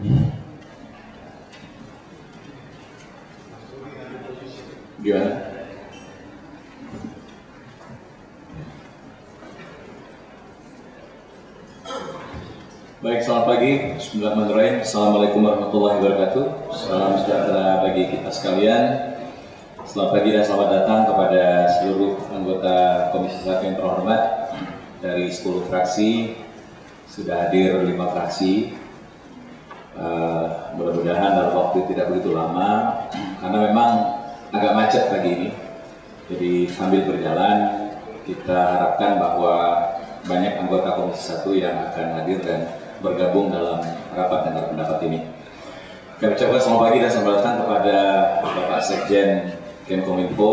Gimana? Baik, selamat pagi. Bismillahirrahmanirrahim. Assalamualaikum warahmatullahi wabarakatuh. Salam sejahtera bagi kita sekalian. Selamat pagi dan selamat datang kepada seluruh anggota Komisi 1 yang terhormat. Dari 10 fraksi, sudah hadir 5 fraksi. Mudah-mudahan dalam waktu tidak begitu lama, karena memang agak macet pagi ini. Jadi sambil berjalan, kita harapkan bahwa banyak anggota Komisi 1 yang akan hadir dan bergabung dalam rapat dengar pendapat ini. Kami ucapkan selamat pagi dan selamat datang kepada Bapak Sekjen Kemenkominfo,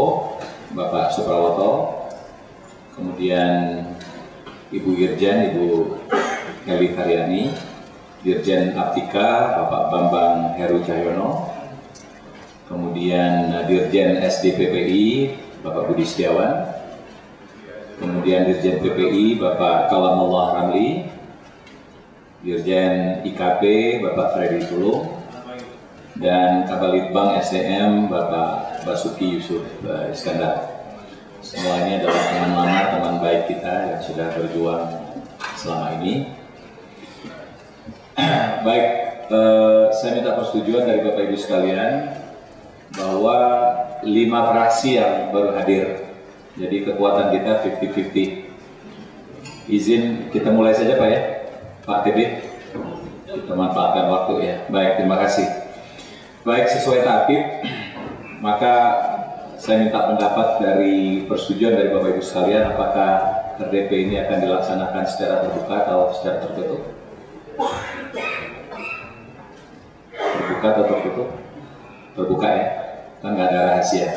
Bapak Suprawoto, kemudian Ibu Dirjen, Ibu Heli Karyani, Dirjen Aptika, Bapak Bambang Heru Cahyono, kemudian Dirjen SDPPI, Bapak Budi Setiawan, kemudian Dirjen PPI, Bapak Kalamullah Ramli, Dirjen IKP, Bapak Freddy Tulung, dan Kabalitbang SDM, Bapak Basuki Yusuf Iskandar. Semuanya adalah teman lama, teman baik kita yang sudah berjuang selama ini. Baik, saya minta persetujuan dari Bapak Ibu sekalian bahwa 5 fraksi yang baru hadir. Jadi kekuatan kita 50-50. Izin kita mulai saja Pak ya, Pak TB. Kita manfaatkan waktu ya. Baik, terima kasih. Baik, sesuai tertib, maka saya minta pendapat dari persetujuan dari Bapak Ibu sekalian, apakah RDP ini akan dilaksanakan secara terbuka atau secara tertutup? Terbuka atau tertutup? Terbuka ya, kan nggak ada rahasia.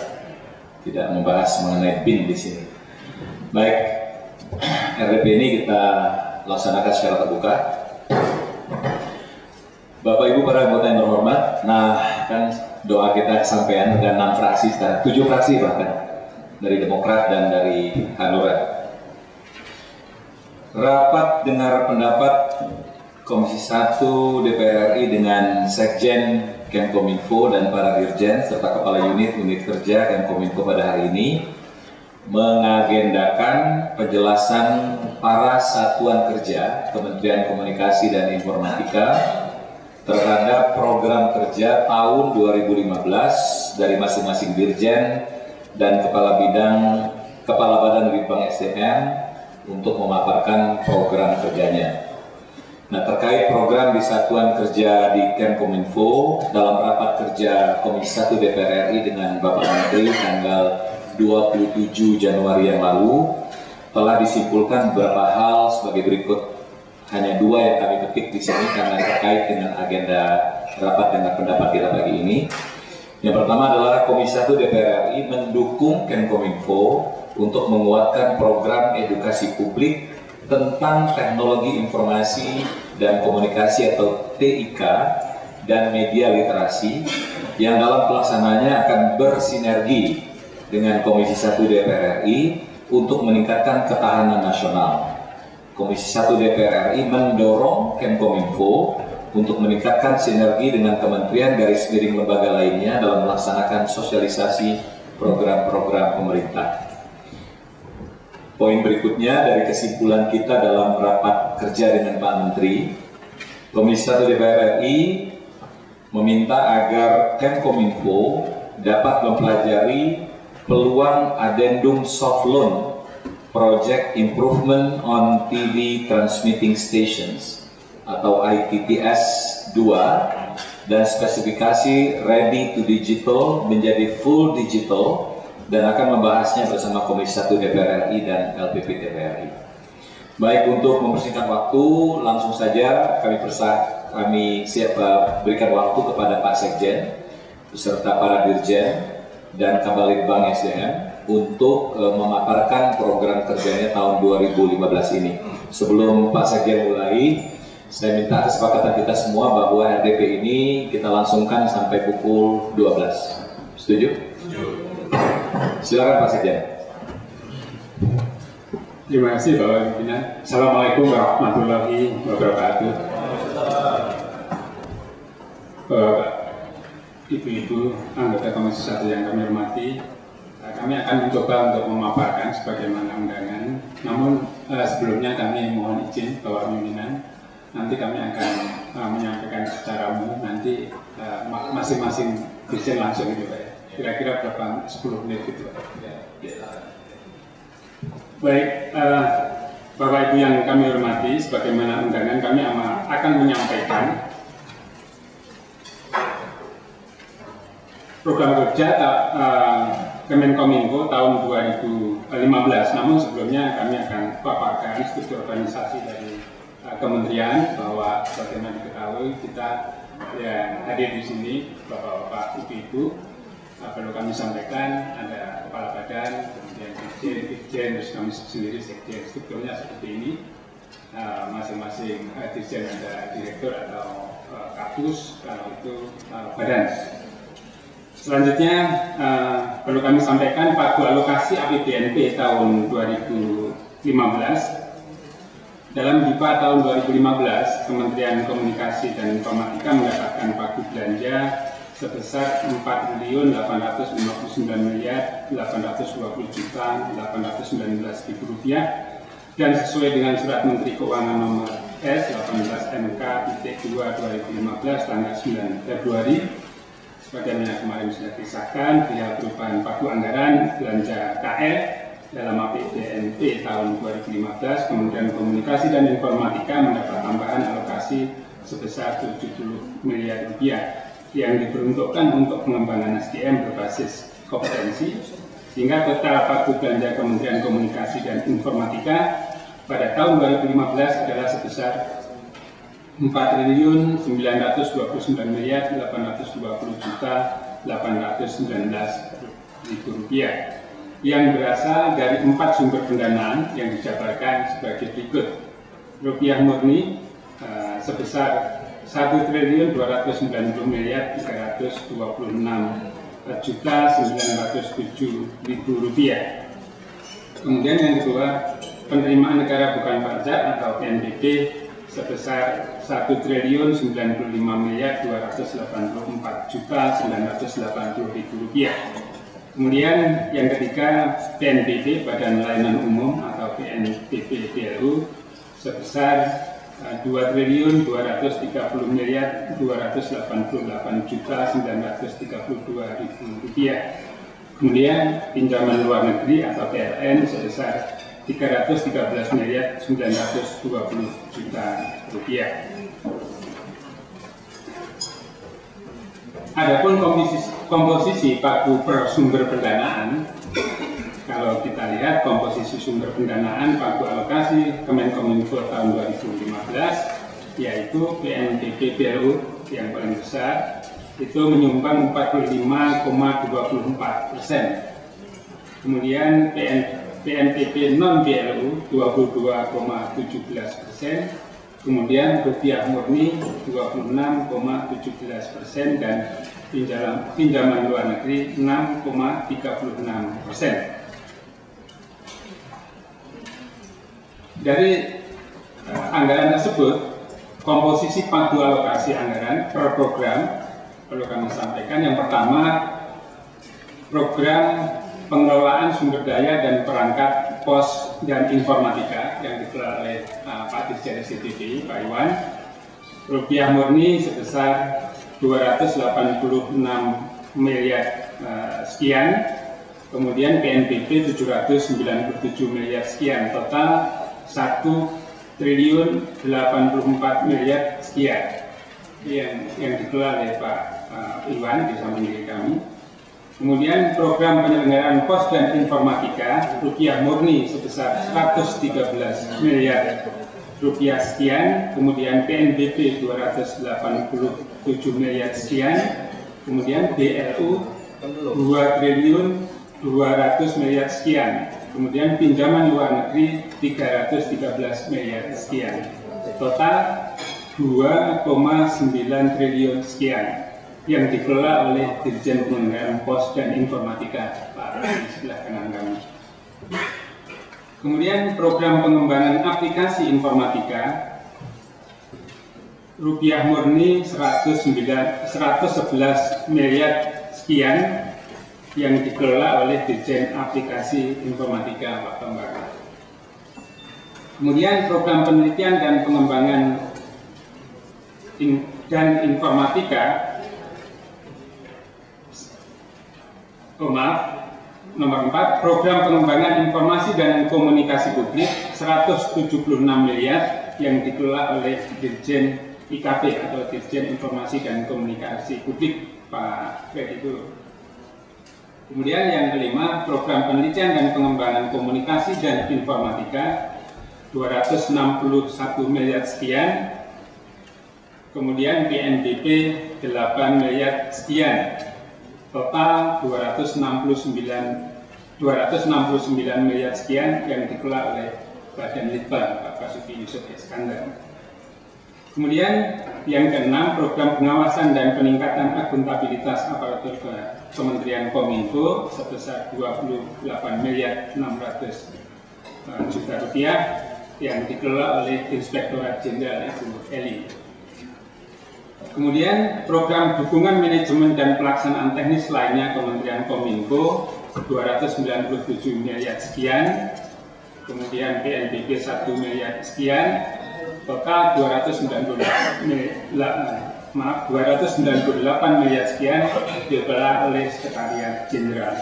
Tidak membahas mengenai BIN di sini. Baik, RDP ini kita laksanakan secara terbuka. Bapak Ibu para anggota yang terhormat, nah kan doa kita kesampaian ada 6 fraksi, 7 fraksi bahkan dari Demokrat dan dari Hanura. Rapat dengar pendapat Komisi 1 DPR RI dengan Sekjen Kemenkominfo dan para dirjen serta kepala unit kerja Kemenkominfo pada hari ini mengagendakan penjelasan para satuan kerja Kementerian Komunikasi dan Informatika terhadap program kerja tahun 2015 dari masing-masing dirjen dan kepala badan Litbang SDM untuk memaparkan program kerjanya. Nah, terkait program di satuan kerja di Kemenkominfo dalam rapat kerja Komisi 1 DPR RI dengan Bapak Menteri tanggal 27 Januari yang lalu telah disimpulkan beberapa hal sebagai berikut. Hanya 2 yang kami petik di sini karena terkait dengan agenda rapat dengar pendapat kita pagi ini. Yang pertama adalah Komisi 1 DPR RI mendukung Kemenkominfo untuk menguatkan program edukasi publik tentang teknologi informasi dan komunikasi atau TIK dan media literasi yang dalam pelaksananya akan bersinergi dengan Komisi 1 DPR RI untuk meningkatkan ketahanan nasional. Komisi 1 DPR RI mendorong Kemenkominfo untuk meningkatkan sinergi dengan kementerian garis miring lembaga lainnya dalam melaksanakan sosialisasi program-program pemerintah. Poin berikutnya dari kesimpulan kita dalam rapat kerja dengan Pak Menteri, Komisi 1 DPR RI meminta agar Kemenkominfo dapat mempelajari peluang Addendum Soft Loan Project Improvement on TV Transmitting Stations atau ITTS 2 dan spesifikasi Ready to Digital menjadi Full Digital dan akan membahasnya bersama Komisi 1 DPR RI dan LPP DPR RI. Baik, untuk mempersingkat waktu, langsung saja kami siap berikan waktu kepada Pak Sekjen beserta para dirjen dan Kabalitbang SDM untuk memaparkan program kerjanya tahun 2015 ini. Sebelum Pak Sekjen mulai, saya minta kesepakatan kita semua bahwa RDP ini kita langsungkan sampai pukul 12. Setuju? Setuju. Silakan Pak Sekjen. Terima kasih Bapak Pimpinan. Assalamualaikum warahmatullahi wabarakatuh. Ibu-ibu anggota Komisi 1 yang kami hormati, kami akan mencoba untuk memaparkan sebagaimana undangan. Namun sebelumnya kami mohon izin Bapak Pimpinan, nanti kami akan menyampaikan secara umum, nanti masing-masing dirjen langsung gitu Pak ya. Kira-kira berapa 10 menit gitu Pak. Baik, Bapak Ibu yang kami hormati, sebagaimana undangan kami akan menyampaikan program kerja Kemenkominfo tahun 2015. Namun sebelumnya kami akan paparkan struktur organisasi dari kementerian, bahwa bagaimana diketahui kita yang hadir di sini, Bapak-bapak, Ibu-ibu, perlu kami sampaikan ada kepala badan, kemudian dirjen, terus kami sendiri sekjen. Strukturnya seperti ini, masing-masing dirjen ada direktur atau kapus, kalau itu badan. Selanjutnya perlu kami sampaikan pagu alokasi APBNP tahun 2015. Dalam DIPA tahun 2015, Kementerian Komunikasi dan Informatika mendapatkan pagu belanja sebesar 4.899.820.819 rupiah, dan sesuai dengan Surat Menteri Keuangan nomor S18MK/2/2015 tanggal 9 Februari, sebagaimana kemarin sudah disahkan, perihal perubahan pagu anggaran belanja KL dalam APBNP tahun 2015, Kementerian Komunikasi dan Informatika mendapat tambahan alokasi sebesar 70 miliar rupiah yang diperuntukkan untuk pengembangan SDM berbasis kompetensi, sehingga total pagu belanja Kementerian Komunikasi dan Informatika pada tahun 2015 adalah sebesar 4.920.820.819 rupiah, yang berasal dari 4 sumber pendanaan yang dijabarkan sebagai berikut. Rupiah murni sebesar 1.229.326.907.000 rupiah. Kemudian yang kedua, penerimaan negara bukan pajak atau PNBP sebesar 1.950.284.980.000 rupiah. Kemudian yang ketiga, PNBP Badan Layanan Umum atau PNBP BLU sebesar 2.289.288.932.000 rupiah. Kemudian pinjaman luar negeri atau PLN sebesar 313.920.000 rupiah. Adapun komposisi pagu per sumber pendanaan, kalau kita lihat komposisi sumber pendanaan pagu alokasi Kemenkominfo tahun 2015, yaitu PNBP BLU yang paling besar, itu menyumbang 45,24%. Kemudian PNBP non BLU 22,17%, kemudian rupiah murni 26,17%, dan pinjaman luar negeri 6,36%. Dari anggaran tersebut, komposisi pagu alokasi anggaran per program perlu kami sampaikan. Yang pertama, program pengelolaan sumber daya dan perangkat pos dan informatika yang dikelola oleh Pak Dirjen SCTP, Pak Iwan, rupiah murni sebesar 286 miliar sekian, kemudian PNBP 797 miliar sekian, total 1.084 miliar sekian yang dikelola oleh Pak Iwan di samping diri kami. Kemudian program penyelenggaraan pos dan informatika rupiah murni sebesar 113 miliar rupiah sekian, kemudian PNBP 287 miliar sekian, kemudian BLU 2.200 miliar sekian, kemudian pinjaman luar negeri 313 miliar sekian, total 2,9 triliun sekian yang dikelola oleh Dirjen Penyelenggaraan Pos dan Informatika, Pak, di sebelah kanan kami. Kemudian program pengembangan aplikasi informatika rupiah murni 111 miliar sekian yang dikelola oleh Dirjen Aplikasi Informatika Pak Bambang. Kemudian program penelitian dan pengembangan dan informatika, nomor 4, program pengembangan informasi dan komunikasi publik 176 miliar yang dikelola oleh Dirjen IKP atau Dirjen Informasi dan Komunikasi Publik Pak Fred itu. Kemudian yang kelima, program penelitian dan pengembangan komunikasi dan informatika 261 miliar sekian. Kemudian BNPB 8 miliar sekian. Total 269 miliar sekian yang dikelola oleh Badan Litbang Pak Basuki Yusuf Iskandar. Kemudian yang keenam, program pengawasan dan peningkatan akuntabilitas aparatur Kementerian Kominfo sebesar 28 miliar 600 juta rupiah yang dikelola oleh Inspektorat Jenderal Ibu Eli. Kemudian program dukungan manajemen dan pelaksanaan teknis lainnya Kementerian Kominfo 297 miliar sekian. Kemudian BNPB 1 miliar sekian. Total 298 miliar sekian dikelola oleh Sekretariat Jenderal.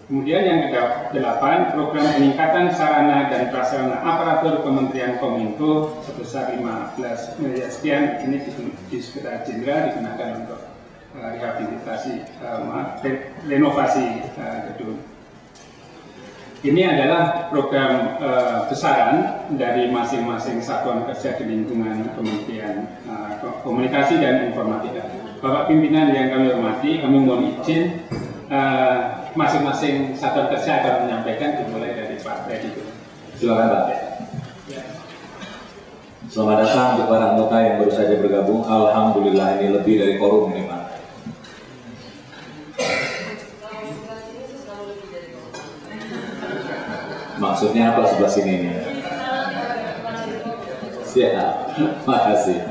Kemudian yang ke-8, program peningkatan sarana dan prasarana aparatur Kementerian Kominfo sebesar 15 miliar sekian, ini di Sekretariat Jenderal digunakan untuk rehabilitasi, renovasi gedung. Ini adalah program besaran dari masing-masing satuan kerja di lingkungan Kementerian Komunikasi dan Informatika. Bapak pimpinan yang kami hormati, kami mohon izin masing-masing satuan kerja akan menyampaikan, dimulai dari Pak Freddy. Silakan Pak. Selamat datang untuk para anggota yang baru saja bergabung. Alhamdulillah ini lebih dari quorum ini Pak. Maksudnya apa sebelah sini ini? Siap, makasih.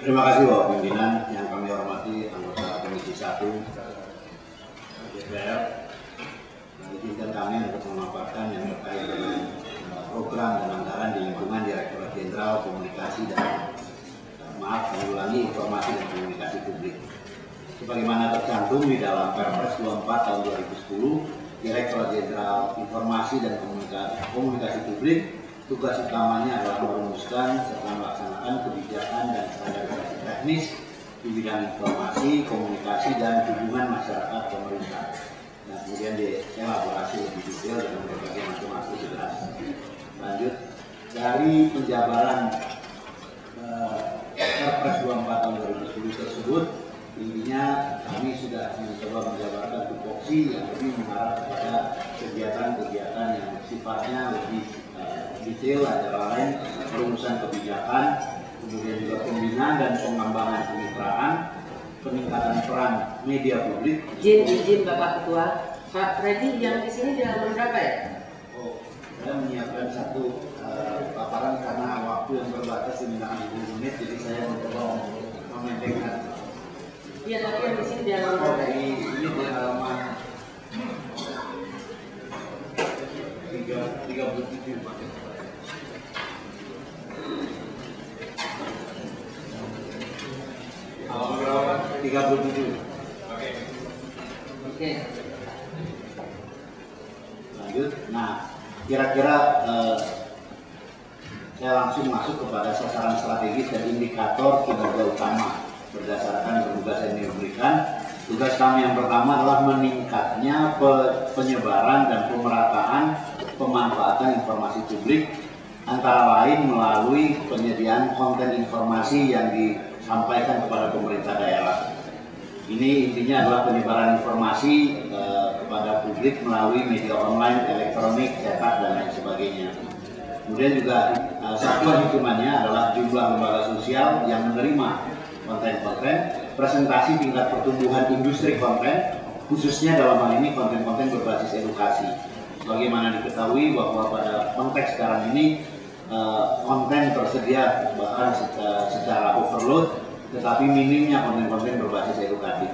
Terima kasih Bapak Pimpinan yang kami hormati, anggota Komisi 1 DPR. Izinkan kami untuk memaparkan yang terkait dengan program dan anggaran di lingkungan Direktorat Jenderal Komunikasi dan Informasi dan Komunikasi Publik. Sebagaimana tercantum di dalam Perpres 24 tahun 2010, Direktorat Jenderal Informasi dan Komunikasi Publik tugas utamanya adalah merumuskan serta melaksanakan kebijakan dan standarisasi teknis di bidang informasi, komunikasi, dan hubungan masyarakat pemerintah. Nah, kemudian dielaborasi lebih detail dengan berbagai macam aktivitas. Lanjut, dari penjabaran Perpres 24 tahun 2010 tersebut, intinya kami sudah mencoba menjabarkan tupoksi yang lebih mengarah kepada kegiatan-kegiatan yang sifatnya lebih detail, antara lain perumusan kebijakan, kemudian juga pembinaan dan pengembangan kemitraan, peningkatan peran media publik. Izin Bapak Ketua, Pak Freddy yang di sini di halaman berapa ya? Oh, saya menyiapkan satu paparan karena waktu yang terbatas diminta 10 menit, jadi saya mencoba memendekkan. Iya, tapi yang di sini di halaman berapa? Ini di halaman 37 Pak. Halaman berapa? 37. Oke. Lanjut. Nah, kira-kira saya langsung masuk kepada sasaran strategis dan indikator kinerja utama berdasarkan tugas yang diberikan. Tugas kami yang pertama adalah meningkatnya penyebaran dan pemerataan pemanfaatan informasi publik, antara lain melalui penyediaan konten informasi yang disampaikan kepada pemerintah daerah. Ini intinya adalah penyebaran informasi kepada publik melalui media online, elektronik, cetak, dan lain sebagainya. Kemudian juga satuan hitungannya adalah jumlah lembaga sosial yang menerima konten-konten, presentasi tingkat pertumbuhan industri konten, khususnya dalam hal ini konten-konten berbasis edukasi. Bagaimana diketahui bahwa pada konteks sekarang ini konten tersedia bahkan secara overload, tetapi minimnya konten-konten berbasis edukatif.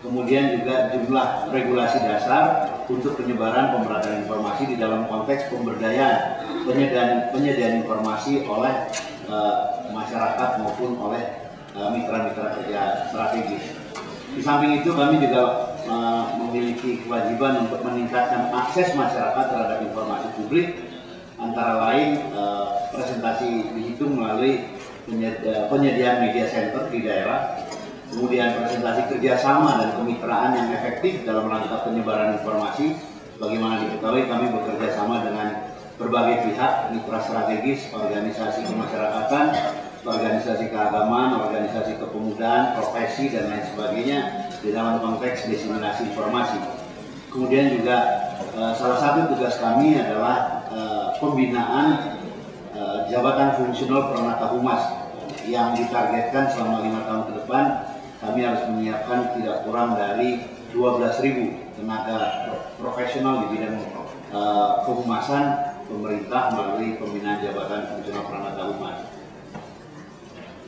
Kemudian juga jumlah regulasi dasar untuk penyebaran pemerataan informasi di dalam konteks pemberdayaan penyediaan informasi oleh masyarakat maupun oleh mitra-mitra kerja strategis. Di samping itu kami juga memiliki kewajiban untuk meningkatkan akses masyarakat terhadap informasi publik, antara lain presentasi dihitung melalui penyediaan media center di daerah, kemudian presentasi kerjasama dan kemitraan yang efektif dalam rangka penyebaran informasi. Bagaimana diketahui kami bekerja sama dengan berbagai pihak, mitra strategis, organisasi kemasyarakatan, organisasi keagamaan, organisasi kepemudaan, profesi, dan lain sebagainya di dalam konteks diseminasi informasi. Kemudian juga salah satu tugas kami adalah pembinaan jabatan fungsional Permata Humas yang ditargetkan selama 5 tahun ke depan. Kami harus menyiapkan tidak kurang dari 12.000 tenaga profesional di bidang kehumasan pemerintah melalui pembinaan jabatan fungsional Permata Humas.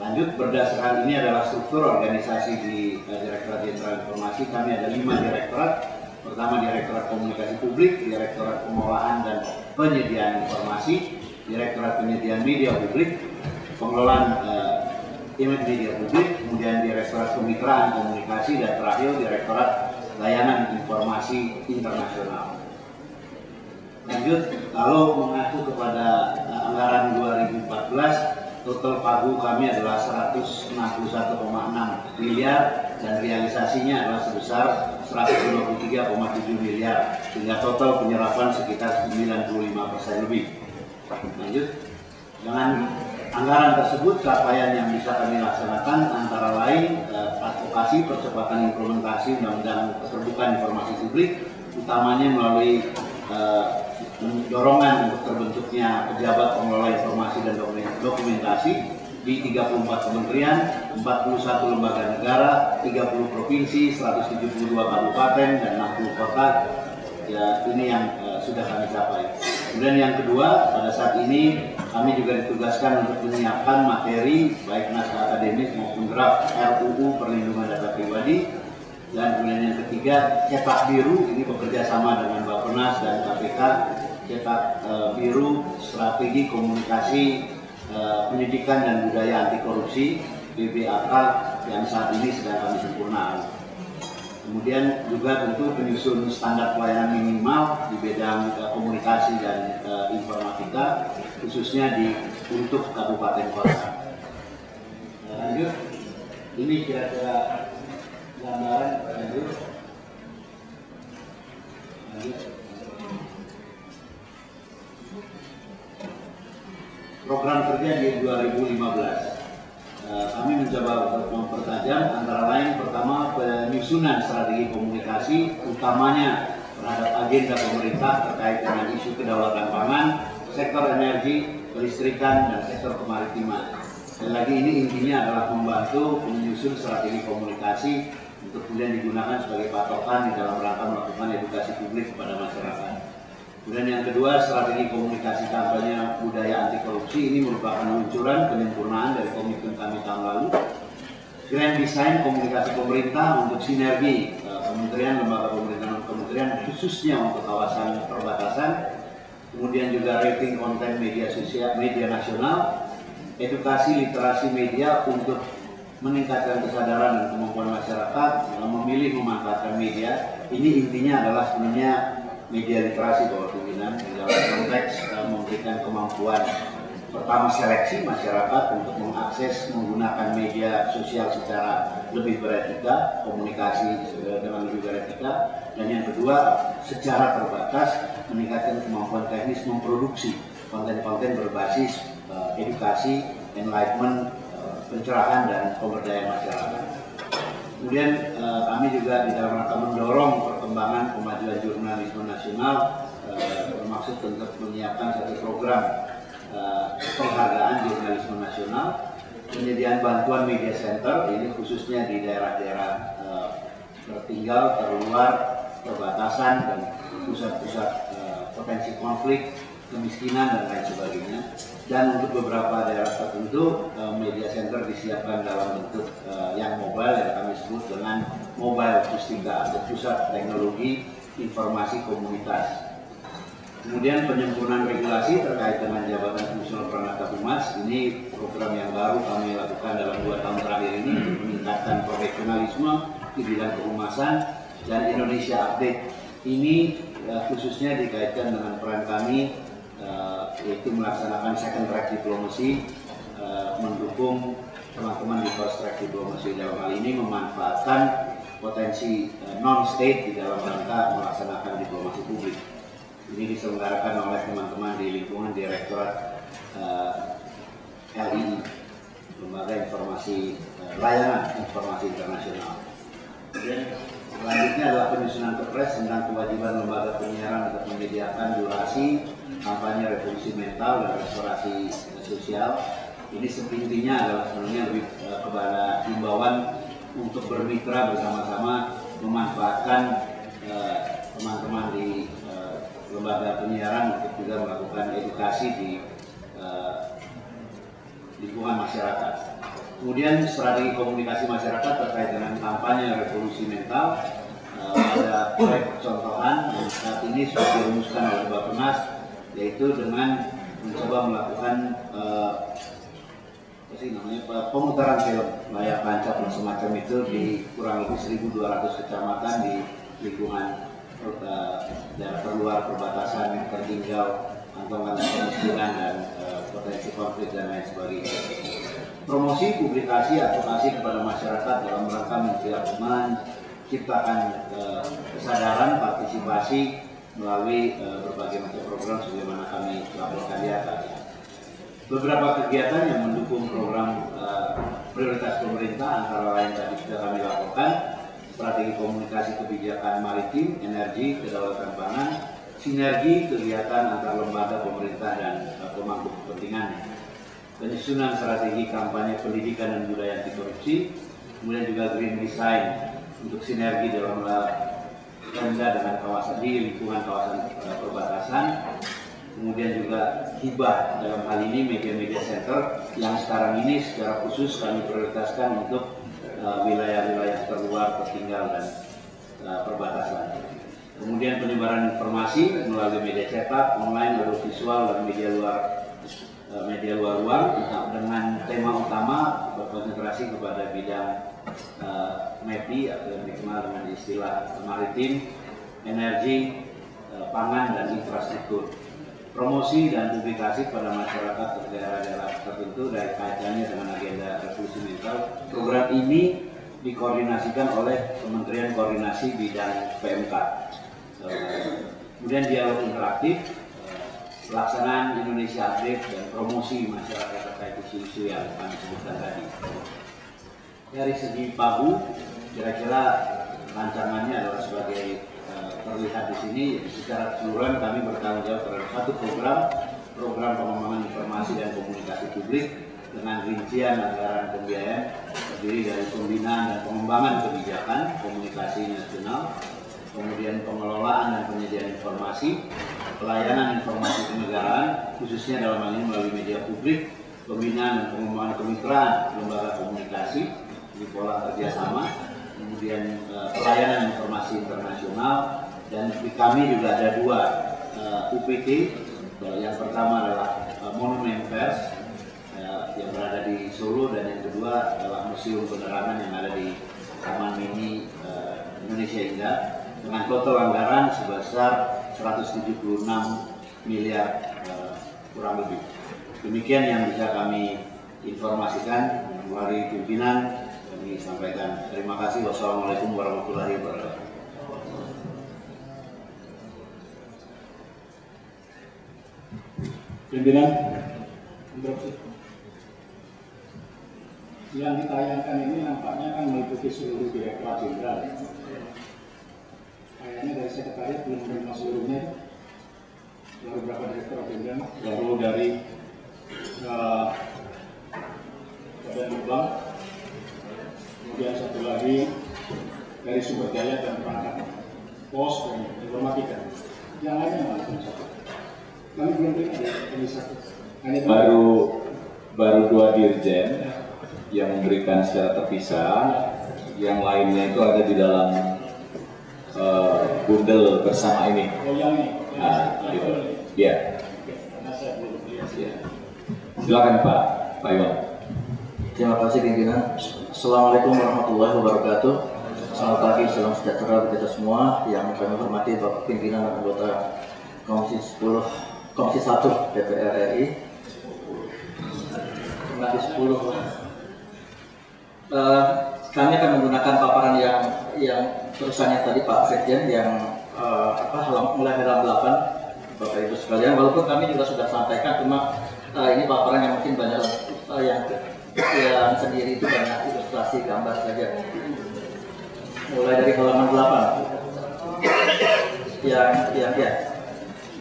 Lanjut, berdasarkan ini adalah struktur organisasi di Direktorat Jenderal Informasi. Kami ada 5 direktorat. Pertama, Direktorat Komunikasi Publik, Direktorat Pengolahan dan Penyediaan Informasi, Direktorat Penyediaan Media Publik, Pengelolaan Image Media Publik, kemudian Direktorat Kemitraan Komunikasi, dan terakhir Direktorat Layanan Informasi Internasional. Lanjut, kalau mengacu kepada anggaran 2014, total pagu kami adalah 161,6 miliar dan realisasinya adalah sebesar 123,7 miliar, sehingga total penyerapan sekitar 95% lebih. Lanjut, dengan anggaran tersebut capaian yang bisa kami laksanakan antara lain advokasi percepatan implementasi Undang-Undang Keterbukaan Informasi Publik, utamanya melalui dorongan untuk terbentuknya pejabat pengelola informasi dan dokumentasi di 34 kementerian, 41 lembaga negara, 30 provinsi, 172 kabupaten, dan 60 kota. Ya, ini yang sudah kami capai. Kemudian yang kedua, pada saat ini kami juga ditugaskan untuk menyiapkan materi baik naskah akademis maupun draft RUU Perlindungan Data Pribadi. Dan kemudian yang ketiga, cetak biru, ini bekerja sama dengan Bappenas dan KPK, cetak biru strategi komunikasi pendidikan dan budaya anti korupsi BBAK yang saat ini sedang kami sempurnakan. Kemudian juga tentu penyusun standar pelayanan minimal di bidang komunikasi dan informatika, khususnya untuk kabupaten kota. Lanjut, ini kira-kira gambaran. Lanjut. Program kerja di 2015. Kami mencoba untuk mempertajam antara lain pertama penyusunan strategi komunikasi utamanya terhadap agenda pemerintah terkait dengan isu kedaulatan pangan, sektor energi, kelistrikan, dan sektor kemaritiman. Dan lagi ini intinya adalah membantu menyusun strategi komunikasi untuk kemudian digunakan sebagai patokan di dalam rangka melakukan edukasi publik kepada masyarakat. Kemudian yang kedua, strategi komunikasi kampanye budaya anti korupsi ini merupakan luncuran penyempurnaan dari komitmen kami tahun lalu. Grand design komunikasi pemerintah untuk sinergi kementerian, lembaga pemerintahan kementerian khususnya untuk kawasan perbatasan. Kemudian juga rating konten media sosial, media nasional, edukasi literasi media untuk meningkatkan kesadaran dan kemampuan masyarakat memilih memanfaatkan media. Ini intinya adalah sebenarnya media literasi Bapak Pimpinan di dalam konteks memberikan kemampuan pertama seleksi masyarakat untuk mengakses menggunakan media sosial secara lebih beretika, komunikasi dengan lebih beretika, dan yang kedua secara terbatas meningkatkan kemampuan teknis memproduksi konten-konten berbasis edukasi, enlightenment, pencerahan, dan pemberdayaan masyarakat. Kemudian kami juga di dalam rangka mendorong perkembangan kemajuan jurnalisme nasional termasuk untuk menyiapkan satu program penghargaan jurnalisme nasional, penyediaan bantuan media center, ini khususnya di daerah-daerah tertinggal, terluar, perbatasan dan pusat-pusat potensi konflik, kemiskinan dan lain sebagainya. Dan untuk beberapa daerah tertentu media center disiapkan dalam bentuk yang mobile yang kami sebut dengan mobile pustika atau pusat teknologi informasi komunitas. Kemudian penyempurnaan regulasi terkait dengan jabatan fungsional perangkat humas, ini program yang baru kami lakukan dalam 2 tahun terakhir ini untuk meningkatkan profesionalisme di bidang kehumasan. Dan Indonesia Update ini khususnya dikaitkan dengan peran kami yaitu melaksanakan second track diplomacy, mendukung teman-teman di first track diplomacy. Dalam hal ini memanfaatkan potensi non-state di dalam rangka melaksanakan diplomasi publik. Ini diselenggarakan oleh teman-teman di lingkungan Direktorat LII, Lembaga Informasi Layanan Informasi Internasional. Kemudian selanjutnya adalah penyusunan kepres tentang kewajiban lembaga penyiaran untuk menyediakan durasi kampanye revolusi mental dan restorasi sosial. Ini intinya adalah sebenarnya lebih kepada himbauan untuk bermitra bersama-sama memanfaatkan teman-teman di lembaga penyiaran untuk juga melakukan edukasi di lingkungan masyarakat. Kemudian strategi komunikasi masyarakat terkait dengan kampanye revolusi mental, ada proyek contohan yang saat ini sudah dirumuskan oleh Bappenas, yaitu dengan mencoba melakukan pemutaran film layar tancap dan semacam itu di kurang lebih 1.200 kecamatan di lingkungan daerah terluar, perbatasan yang tertinggal, kantongan kemiskinan dan potensi konflik dan lain sebagainya. Promosi, publikasi, advokasi kepada masyarakat dalam rangka menciptakan kesadaran, partisipasi melalui berbagai macam program sebagaimana kami laporkan di atas. Beberapa kegiatan yang mendukung program prioritas pemerintah antara lain tadi sudah kami laporkan: strategi komunikasi kebijakan maritim, energi, kedaulatan pangan, sinergi kegiatan antar lembaga pemerintah dan pemangku kepentingan, penyusunan strategi kampanye pendidikan dan budaya anti korupsi, kemudian juga green design untuk sinergi dalam Pemda dengan kawasan di lingkungan kawasan perbatasan, kemudian juga hibah dalam hal ini media-media center yang sekarang ini secara khusus kami prioritaskan untuk wilayah-wilayah terluar, tertinggal dan perbatasan. Kemudian penyebaran informasi melalui media cetak, online, audiovisual dan media luar ruang dengan tema utama berkonsentrasi kepada bidang MEPI atau yang dikenal dengan istilah maritim, energi, pangan dan infrastruktur. Promosi dan publikasi pada masyarakat daerah-daerah tertentu dari kaitannya dengan agenda revolusi mental. Program ini dikoordinasikan oleh Kementerian Koordinasi Bidang PMK. Kemudian dialog interaktif, pelaksanaan Indonesia Update dan promosi masyarakat terkait isu-isu yang kami sebutkan tadi. Dari segi PABU, kira-kira rancangannya adalah sebagai terlihat di sini. Secara keseluruhan kami bertanggung jawab terhadap satu program pengembangan informasi dan komunikasi publik dengan rincian anggaran pembiayaan terdiri dari pembinaan dan pengembangan kebijakan komunikasi nasional, kemudian pengelolaan dan penyediaan informasi, pelayanan informasi kenegaraan khususnya dalam hal ini melalui media publik, pembinaan dan pengembangan kemitraan lembaga komunikasi di pola kerjasama, kemudian pelayanan informasi internasional, dan di kami juga ada 2 UPT. Yang pertama adalah Monumen Pers yang berada di Solo, dan yang kedua adalah Museum Penerangan yang ada di Taman Mini Indonesia Indah dengan total anggaran sebesar 176 miliar kurang lebih. Demikian yang bisa kami informasikan melalui pimpinan. Kami sampaikan terima kasih. Wassalamualaikum warahmatullahi wabarakatuh. Pimpinan, yang ditayangkan ini nampaknya kan meliputi seluruh Direktorat Jenderal. Kayaknya dari sekretariat belum menerima seluruhnya. Baru berapa Direktorat Jenderal? Baru dari Badan Bank, kemudian satu lagi dari sumber daya Yang lainnya kami belum dengar dari satu. Baru 2 dirjen yang memberikan secara terpisah, yang lainnya itu ada di dalam bundel bersama ini. Oh yang ini? Nah, gitu. Ya. Silakan Pak Iwan. Terima kasih pimpinan. Assalamualaikum warahmatullahi wabarakatuh. Selamat pagi, salam sejahtera bagi kita semua. Yang kami hormati Bapak Pimpinan dan anggota Komisi 1 DPR RI. Komisi 10. Kami akan menggunakan paparan yang terusannya tadi Pak Sekjen yang mulai halaman 8 Bapak Ibu sekalian. Walaupun kami juga sudah sampaikan, cuma ini paparan yang mungkin banyak yang sendiri itu banyak ilustrasi gambar saja. Mulai dari halaman 8 yang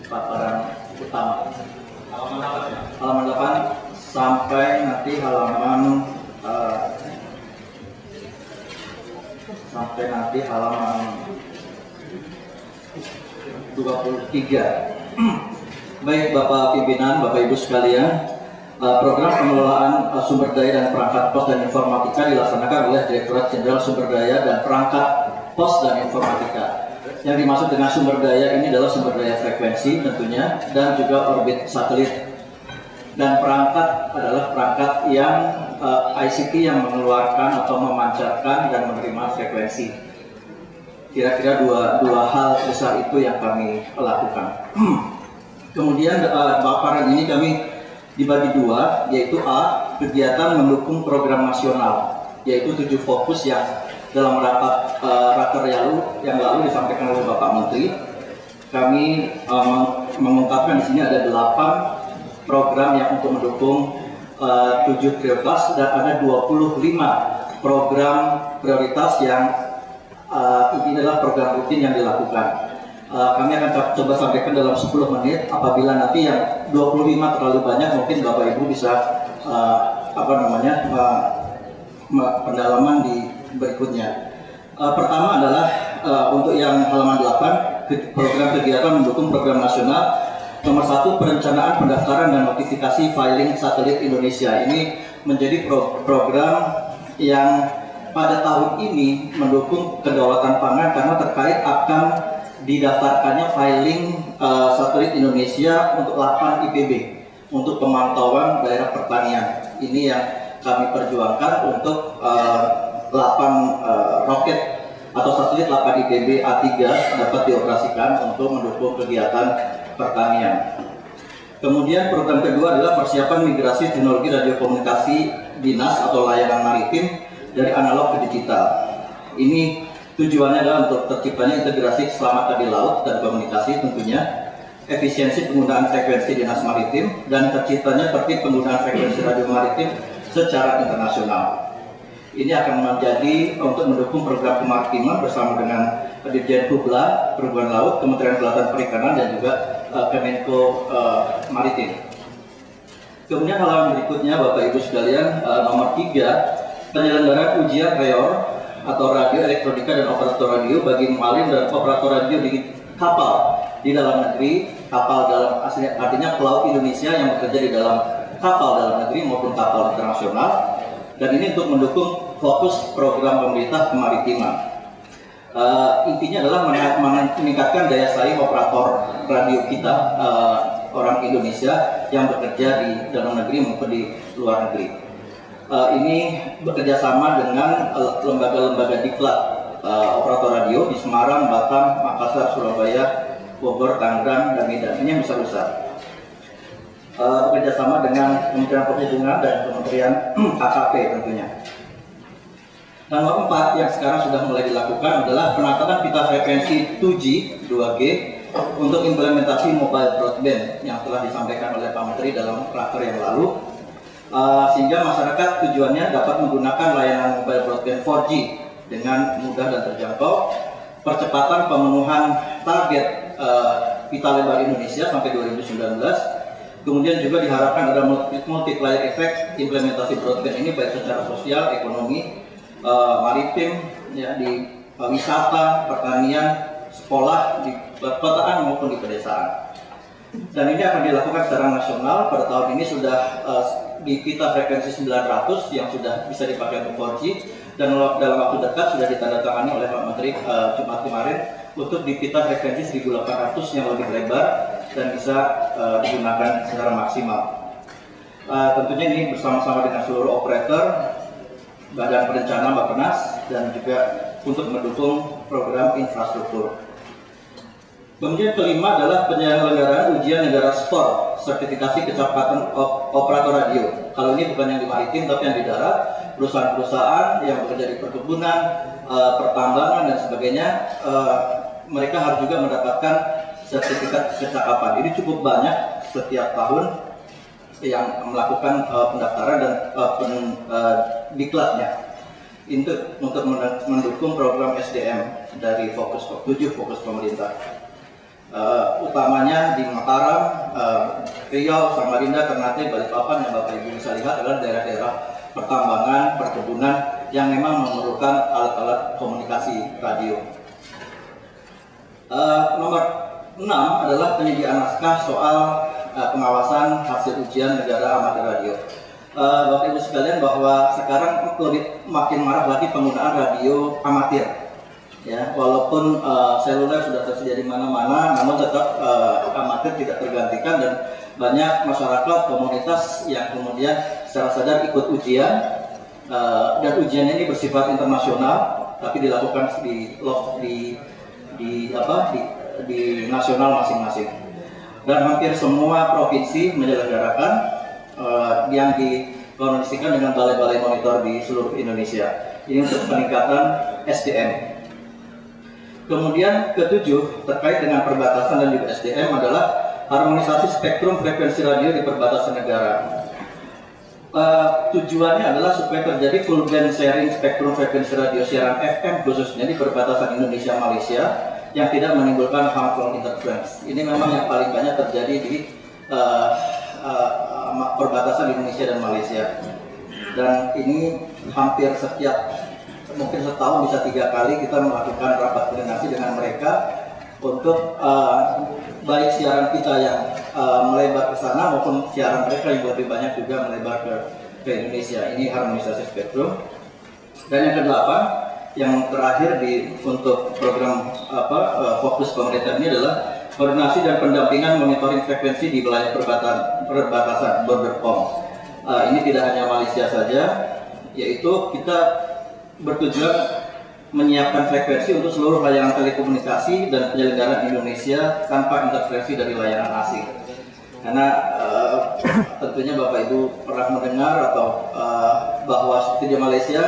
paparan utama. Halaman 8 sampai nanti halaman 23. Baik Bapak Pimpinan, Bapak Ibu sekalian, program pengelolaan sumber daya dan perangkat pos dan informatika dilaksanakan oleh Direktorat Jenderal Sumber Daya dan Perangkat Pos dan Informatika. Yang dimaksud dengan sumber daya ini adalah sumber daya frekuensi tentunya, dan juga orbit satelit. Dan perangkat adalah perangkat yang ICT yang mengeluarkan atau memancarkan dan menerima frekuensi. Kira-kira dua hal besar itu yang kami lakukan. Kemudian paparan ini kami dibagi dua, yaitu A, kegiatan mendukung program nasional, yaitu 7 fokus yang dalam rapat raker yang lalu disampaikan oleh Bapak Menteri. Kami mengungkapkan di sini ada 8 program yang untuk mendukung 7 prioritas, dan ada 25 program prioritas yang ini adalah program rutin yang dilakukan. Kami akan coba sampaikan dalam 10 menit. Apabila nanti yang 25 terlalu banyak, mungkin Bapak Ibu bisa pendalaman di berikutnya. Pertama adalah untuk yang halaman 8, program kegiatan mendukung program nasional. Nomor 1, perencanaan, pendaftaran, dan notifikasi filing satelit Indonesia. Ini menjadi program yang pada tahun ini mendukung kedaulatan pangan karena terkait akan didaftarkannya filing satelit Indonesia untuk 8 IPB untuk pemantauan daerah pertanian. Ini yang kami perjuangkan untuk 8 roket atau satelit 8 IPB A3 dapat dioperasikan untuk mendukung kegiatan pertanian. Kemudian program kedua adalah persiapan migrasi teknologi radiokomunikasi dinas atau layanan maritim dari analog ke digital. Ini tujuannya adalah untuk terciptanya integrasi keselamatan di laut dan komunikasi tentunya, efisiensi penggunaan frekuensi dinas maritim, dan terciptanya tertib penggunaan frekuensi radio maritim secara internasional. Ini akan menjadi untuk mendukung program kemaritiman bersama dengan Dirjen Hubla, Perhubungan Laut, Kementerian Kelautan Perikanan, dan juga Kemenko Maritim. Kemudian halaman berikutnya Bapak Ibu sekalian, nomor 3, penyelenggaraan ujian REOR atau radio, elektronika, dan operator radio bagi mualim dan operator radio di kapal di dalam negeri, kapal dalam artinya pelaut Indonesia yang bekerja di dalam kapal dalam negeri maupun kapal internasional, dan ini untuk mendukung fokus program pemerintah kemaritiman. Intinya adalah meningkatkan daya saing operator radio kita, orang Indonesia yang bekerja di dalam negeri maupun di luar negeri. Ini bekerja sama dengan lembaga-lembaga diklat operator radio di Semarang, Batam, Makassar, Surabaya, Bogor, Tangerang, dan Medan. Ini yang besar-besar. Bekerja sama dengan Kementerian Perhubungan dan Kementerian KKP tentunya. Dan nomor 4 yang sekarang sudah mulai dilakukan adalah penatakan pita frekuensi 2G, 2G untuk implementasi mobile broadband yang telah disampaikan oleh Pak Menteri dalam raker yang lalu. Sehingga masyarakat tujuannya dapat menggunakan layanan mobile broadband 4G dengan mudah dan terjangkau. Percepatan pemenuhan target pita lebar Indonesia sampai 2019. Kemudian juga diharapkan ada multiplier effect implementasi broadband ini baik secara sosial, ekonomi, maritim, ya, di wisata, pertanian, sekolah di perkotaan maupun di pedesaan. Dan ini akan dilakukan secara nasional. Pada tahun ini sudah di pita frekuensi 900 yang sudah bisa dipakai untuk 4G, dan dalam waktu dekat sudah ditandatangani oleh Pak Menteri Jumat kemarin untuk di pita frekuensi 1800 yang lebih lebar dan bisa digunakan secara maksimal. Tentunya ini bersama-sama dengan seluruh operator, Badan Perencana Bappenas, dan juga untuk mendukung program infrastruktur. Kemudian kelima adalah penyelenggaraan ujian negara SPOR, sertifikasi kecepatan operator radio. Kalau ini bukan yang di maritim tapi yang di darat, perusahaan-perusahaan yang bekerja di perkebunan, pertambangan dan sebagainya, mereka harus juga mendapatkan sertifikat kecakapan. Ini cukup banyak setiap tahun yang melakukan pendaftaran dan diklatnya untuk mendukung program SDM dari 7 fokus pemerintah. Utamanya di Mataram, Riau, Samarinda, Ternate, Balikpapan yang Bapak Ibu bisa lihat adalah daerah-daerah pertambangan, perkebunan yang memang memerlukan alat-alat komunikasi radio. Nomor 6 adalah penyediaan naskah soal pengawasan hasil ujian negara amatir radio. Bapak Ibu sekalian, bahwa sekarang makin marak lagi penggunaan radio amatir. Ya, walaupun seluler sudah tersedia di mana-mana, namun tetap amatir tidak tergantikan, dan banyak masyarakat komunitas yang kemudian secara sadar ikut ujian, dan ujian ini bersifat internasional, tapi dilakukan di nasional masing-masing. Dan hampir semua provinsi menyelenggarakan yang dikoordinasikan dengan balai-balai monitor di seluruh Indonesia. Ini untuk peningkatan SDM. Kemudian ketujuh, terkait dengan perbatasan dan juga SDM, adalah harmonisasi spektrum frekuensi radio di perbatasan negara. Tujuannya adalah supaya terjadi full band sharing spektrum frekuensi radio siaran FM khususnya di perbatasan Indonesia-Malaysia yang tidak menimbulkan harmful interference. Ini memang yang paling banyak terjadi di perbatasan Indonesia dan Malaysia. Dan ini hampir mungkin setahun bisa 3 kali kita melakukan rapat koordinasi dengan mereka untuk baik siaran kita yang melebar ke sana maupun siaran mereka yang lebih banyak juga melebar ke Indonesia. Ini harmonisasi spektrum. Dan yang ke-8, yang terakhir untuk program fokus pemerintah ini adalah koordinasi dan pendampingan monitoring frekuensi di wilayah perbatasan border-com. Ini tidak hanya Malaysia saja, yaitu kita bertujuan menyiapkan frekuensi untuk seluruh layanan telekomunikasi dan penyelenggaraan Indonesia tanpa interferensi dari layanan asing. Karena tentunya Bapak Ibu pernah mendengar atau bahwa seperti di Malaysia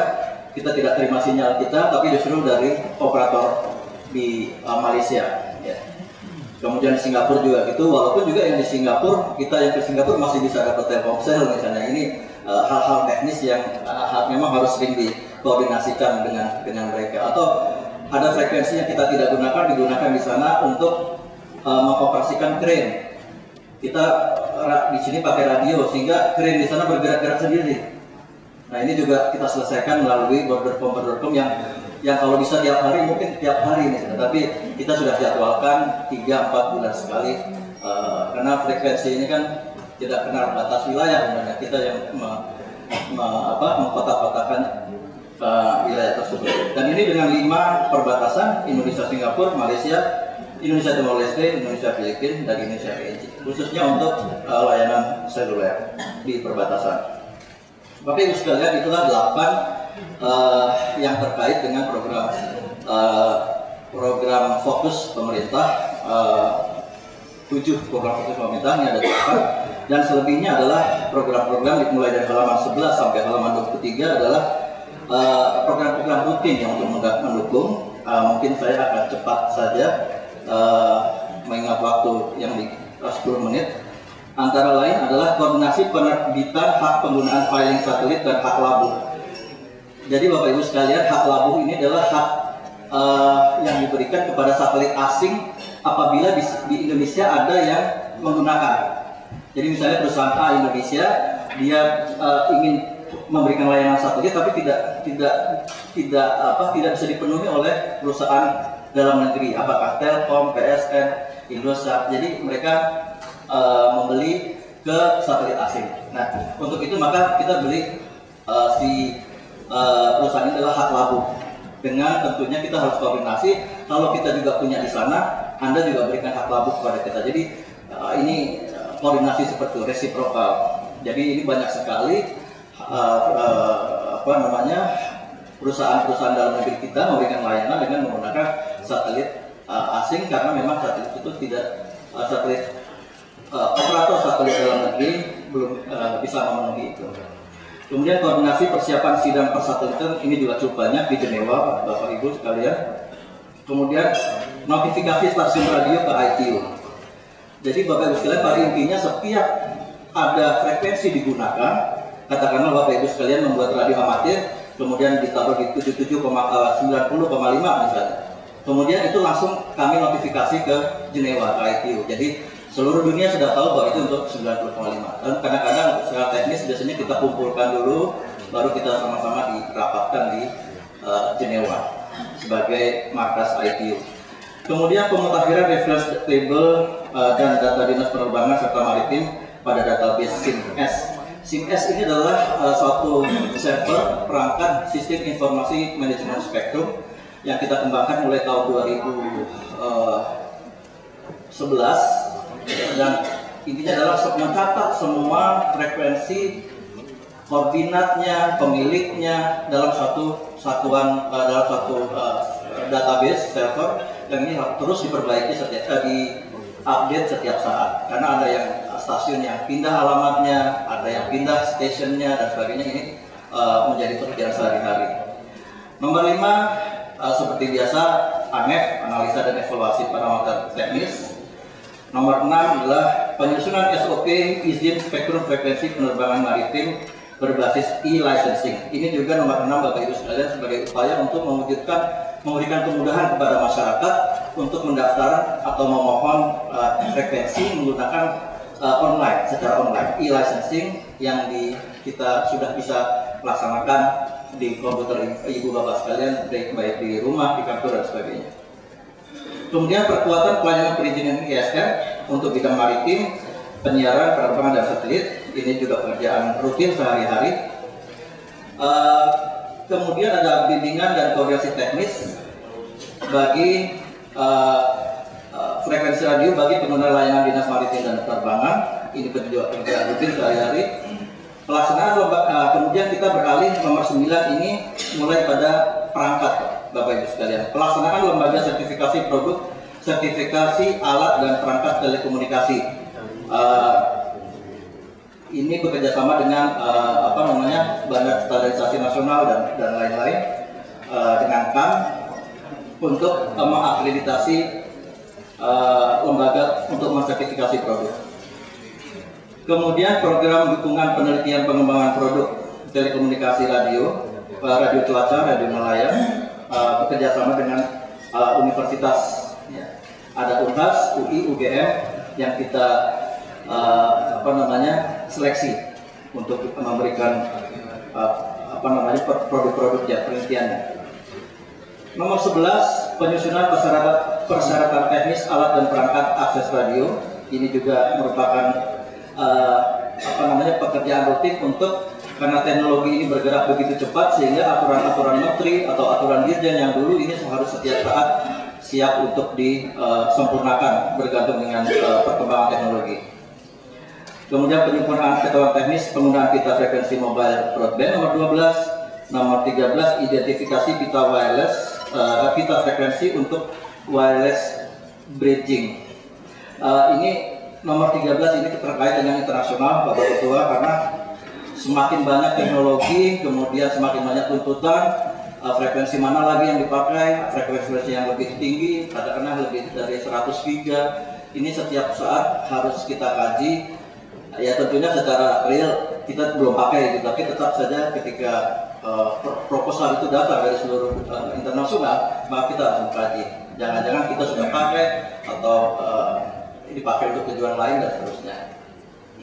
kita tidak terima sinyal kita, tapi justru dari operator di Malaysia. Ya. Kemudian di Singapura juga gitu, walaupun juga yang di Singapura, kita yang ke Singapura masih bisa dapat Telkomsel misalnya. Ini hal-hal teknis yang memang harus sering dikoordinasikan dengan mereka. Atau ada frekuensi yang kita tidak digunakan di sana untuk mengoperasikan kren. Kita di sini pakai radio sehingga kren di sana bergerak-gerak sendiri. Nah ini juga kita selesaikan melalui border.com yang kalau bisa tiap hari, mungkin tiap hari nih, tapi kita sudah jadwalkan 3-4 bulan sekali, karena frekuensi ini kan tidak kenal batas wilayah, sebenarnya kita yang mengkotak-kotakan wilayah tersebut. Dan ini dengan 5 perbatasan, Indonesia Singapura, Malaysia, Indonesia Timor Leste, Indonesia Filipina, dan Indonesia PNG, khususnya untuk layanan seluler di perbatasan. Bapak Ibu sekalian, itulah 8 yang terkait dengan program fokus pemerintah, 7 program fokus pemerintah, ini ada 8, dan selebihnya adalah program-program dimulai dari halaman 11 sampai halaman 23 adalah program-program rutin yang untuk mendukung. Mungkin saya akan cepat saja mengingat waktu yang di 10 menit. Antara lain adalah koordinasi penerbitan hak penggunaan filing satelit dan hak labuh. Jadi Bapak Ibu sekalian, hak labuh ini adalah hak yang diberikan kepada satelit asing apabila di Indonesia ada yang menggunakan. Jadi misalnya perusahaan A Indonesia, dia ingin memberikan layanan satelit tapi tidak bisa dipenuhi oleh perusahaan dalam negeri, apakah Telkom, PSN, Indosat. Jadi mereka membeli ke satelit asing. Nah, untuk itu maka kita beli perusahaan ini adalah hak labu. Dengan tentunya kita harus koordinasi. Kalau kita juga punya di sana, Anda juga berikan hak labu kepada kita. Jadi ini koordinasi seperti itu, resiprokal. Jadi ini banyak sekali perusahaan-perusahaan dalam negeri kita memberikan layanan dengan menggunakan satelit asing, karena memang satelit itu tidak operator satelit dalam negeri belum bisa memenuhi itu. Kemudian koordinasi persiapan sidang persatelitan ini juga cukup banyak di Jenewa, Bapak Ibu sekalian. Kemudian notifikasi stasiun radio ke ITU. Jadi Bapak Ibu sekalian, pada intinya setiap ada frekuensi digunakan, katakanlah Bapak Ibu sekalian membuat radio amatir, kemudian ditabur di 90,5 misalnya. Kemudian itu langsung kami notifikasi ke Jenewa, ke ITU. Jadi seluruh dunia sudah tahu bahwa itu untuk 90,5. Dan kadang-kadang secara teknis biasanya kita kumpulkan dulu, baru kita sama-sama dirapatkan di Jenewa sebagai markas ITU. Kemudian pemutakhiran reference table dan data dinas penerbangan serta maritim pada database SIMS. SIMS ini adalah suatu server perangkat sistem informasi manajemen spektrum yang kita kembangkan mulai tahun 2011, dan intinya adalah mencatat semua frekuensi, koordinatnya, pemiliknya dalam satu database server, yang ini terus diperbaiki diupdate setiap saat, karena ada yang stasiun yang pindah alamatnya, ada yang pindah stationnya dan sebagainya. Ini menjadi pekerjaan sehari-hari. Nomor 5, seperti biasa, ANEF, analisa dan evaluasi parameter teknis. Nomor 6 adalah penyusunan SOP izin spektrum frekuensi penerbangan maritim berbasis e-licensing. Ini juga nomor 6 Bapak Ibu sekalian sebagai upaya untuk memberikan kemudahan kepada masyarakat untuk mendaftar atau memohon frekuensi menggunakan secara online, e-licensing yang kita sudah bisa laksanakan di komputer Ibu Bapak sekalian, baik di rumah, di kantor dan sebagainya. Kemudian perkuatan pelayanan perizinan ISN untuk bidang maritim, penyiaran, penerbangan dan satelit. Ini juga pekerjaan rutin sehari-hari. Kemudian ada bimbingan dan koordinasi teknis bagi frekuensi radio bagi pengguna layanan dinas maritim dan penerbangan. Ini juga pekerjaan rutin sehari-hari. Pelaksanaan kemudian kita beralih nomor 9 ini mulai pada perangkat, Bapak Ibu sekalian. Pelaksanaan lembaga sertifikasi produk, sertifikasi alat dan perangkat telekomunikasi. Ini bekerjasama dengan Badan Standarisasi Nasional dan lain-lain dengan KAN untuk mengakreditasi lembaga untuk mensertifikasi produk. Kemudian program dukungan penelitian pengembangan produk telekomunikasi radio cuaca, radio nelayan, bekerjasama dengan universitas, ya. Ada UNHAS, UI, UGM yang kita seleksi untuk memberikan produk-produk penelitiannya. Nomor 11, penyusunan persyaratan teknis alat dan perangkat akses radio. Ini juga merupakan pekerjaan rutin karena teknologi ini bergerak begitu cepat sehingga aturan-aturan menteri atau aturan dirjen yang dulu ini harus setiap saat siap untuk disempurnakan bergantung dengan perkembangan teknologi. Kemudian penyempurnaan pengetahuan teknis penggunaan pita frekuensi mobile broadband. Nomor 12, nomor 13 identifikasi pita wireless, pita frekuensi untuk wireless bridging. Ini nomor 13 ini terkait dengan internasional, Bapak Ketua, karena semakin banyak teknologi, kemudian semakin banyak tuntutan, frekuensi mana lagi yang dipakai, frekuensi yang lebih tinggi, katakanlah lebih dari 100 giga, ini setiap saat harus kita kaji. Ya tentunya secara real kita belum pakai, tapi tetap saja ketika proposal itu datang dari seluruh internasional, maka kita harus mengkaji. Jangan-jangan kita sudah pakai atau dipakai untuk tujuan lain dan seterusnya.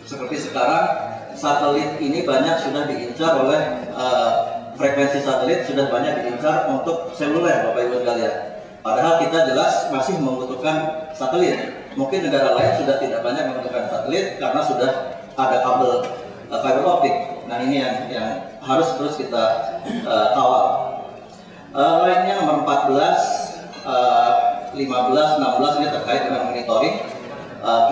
Seperti sekarang satelit ini banyak sudah diincar oleh frekuensi satelit sudah banyak diincar untuk seluler, Bapak Ibu sekalian. Padahal kita jelas masih membutuhkan satelit. Mungkin negara lain sudah tidak banyak membutuhkan satelit karena sudah ada kabel fiber optik. Nah ini yang harus terus kita kawal. Lainnya nomor 14, 15, 16 ini terkait dengan monitoring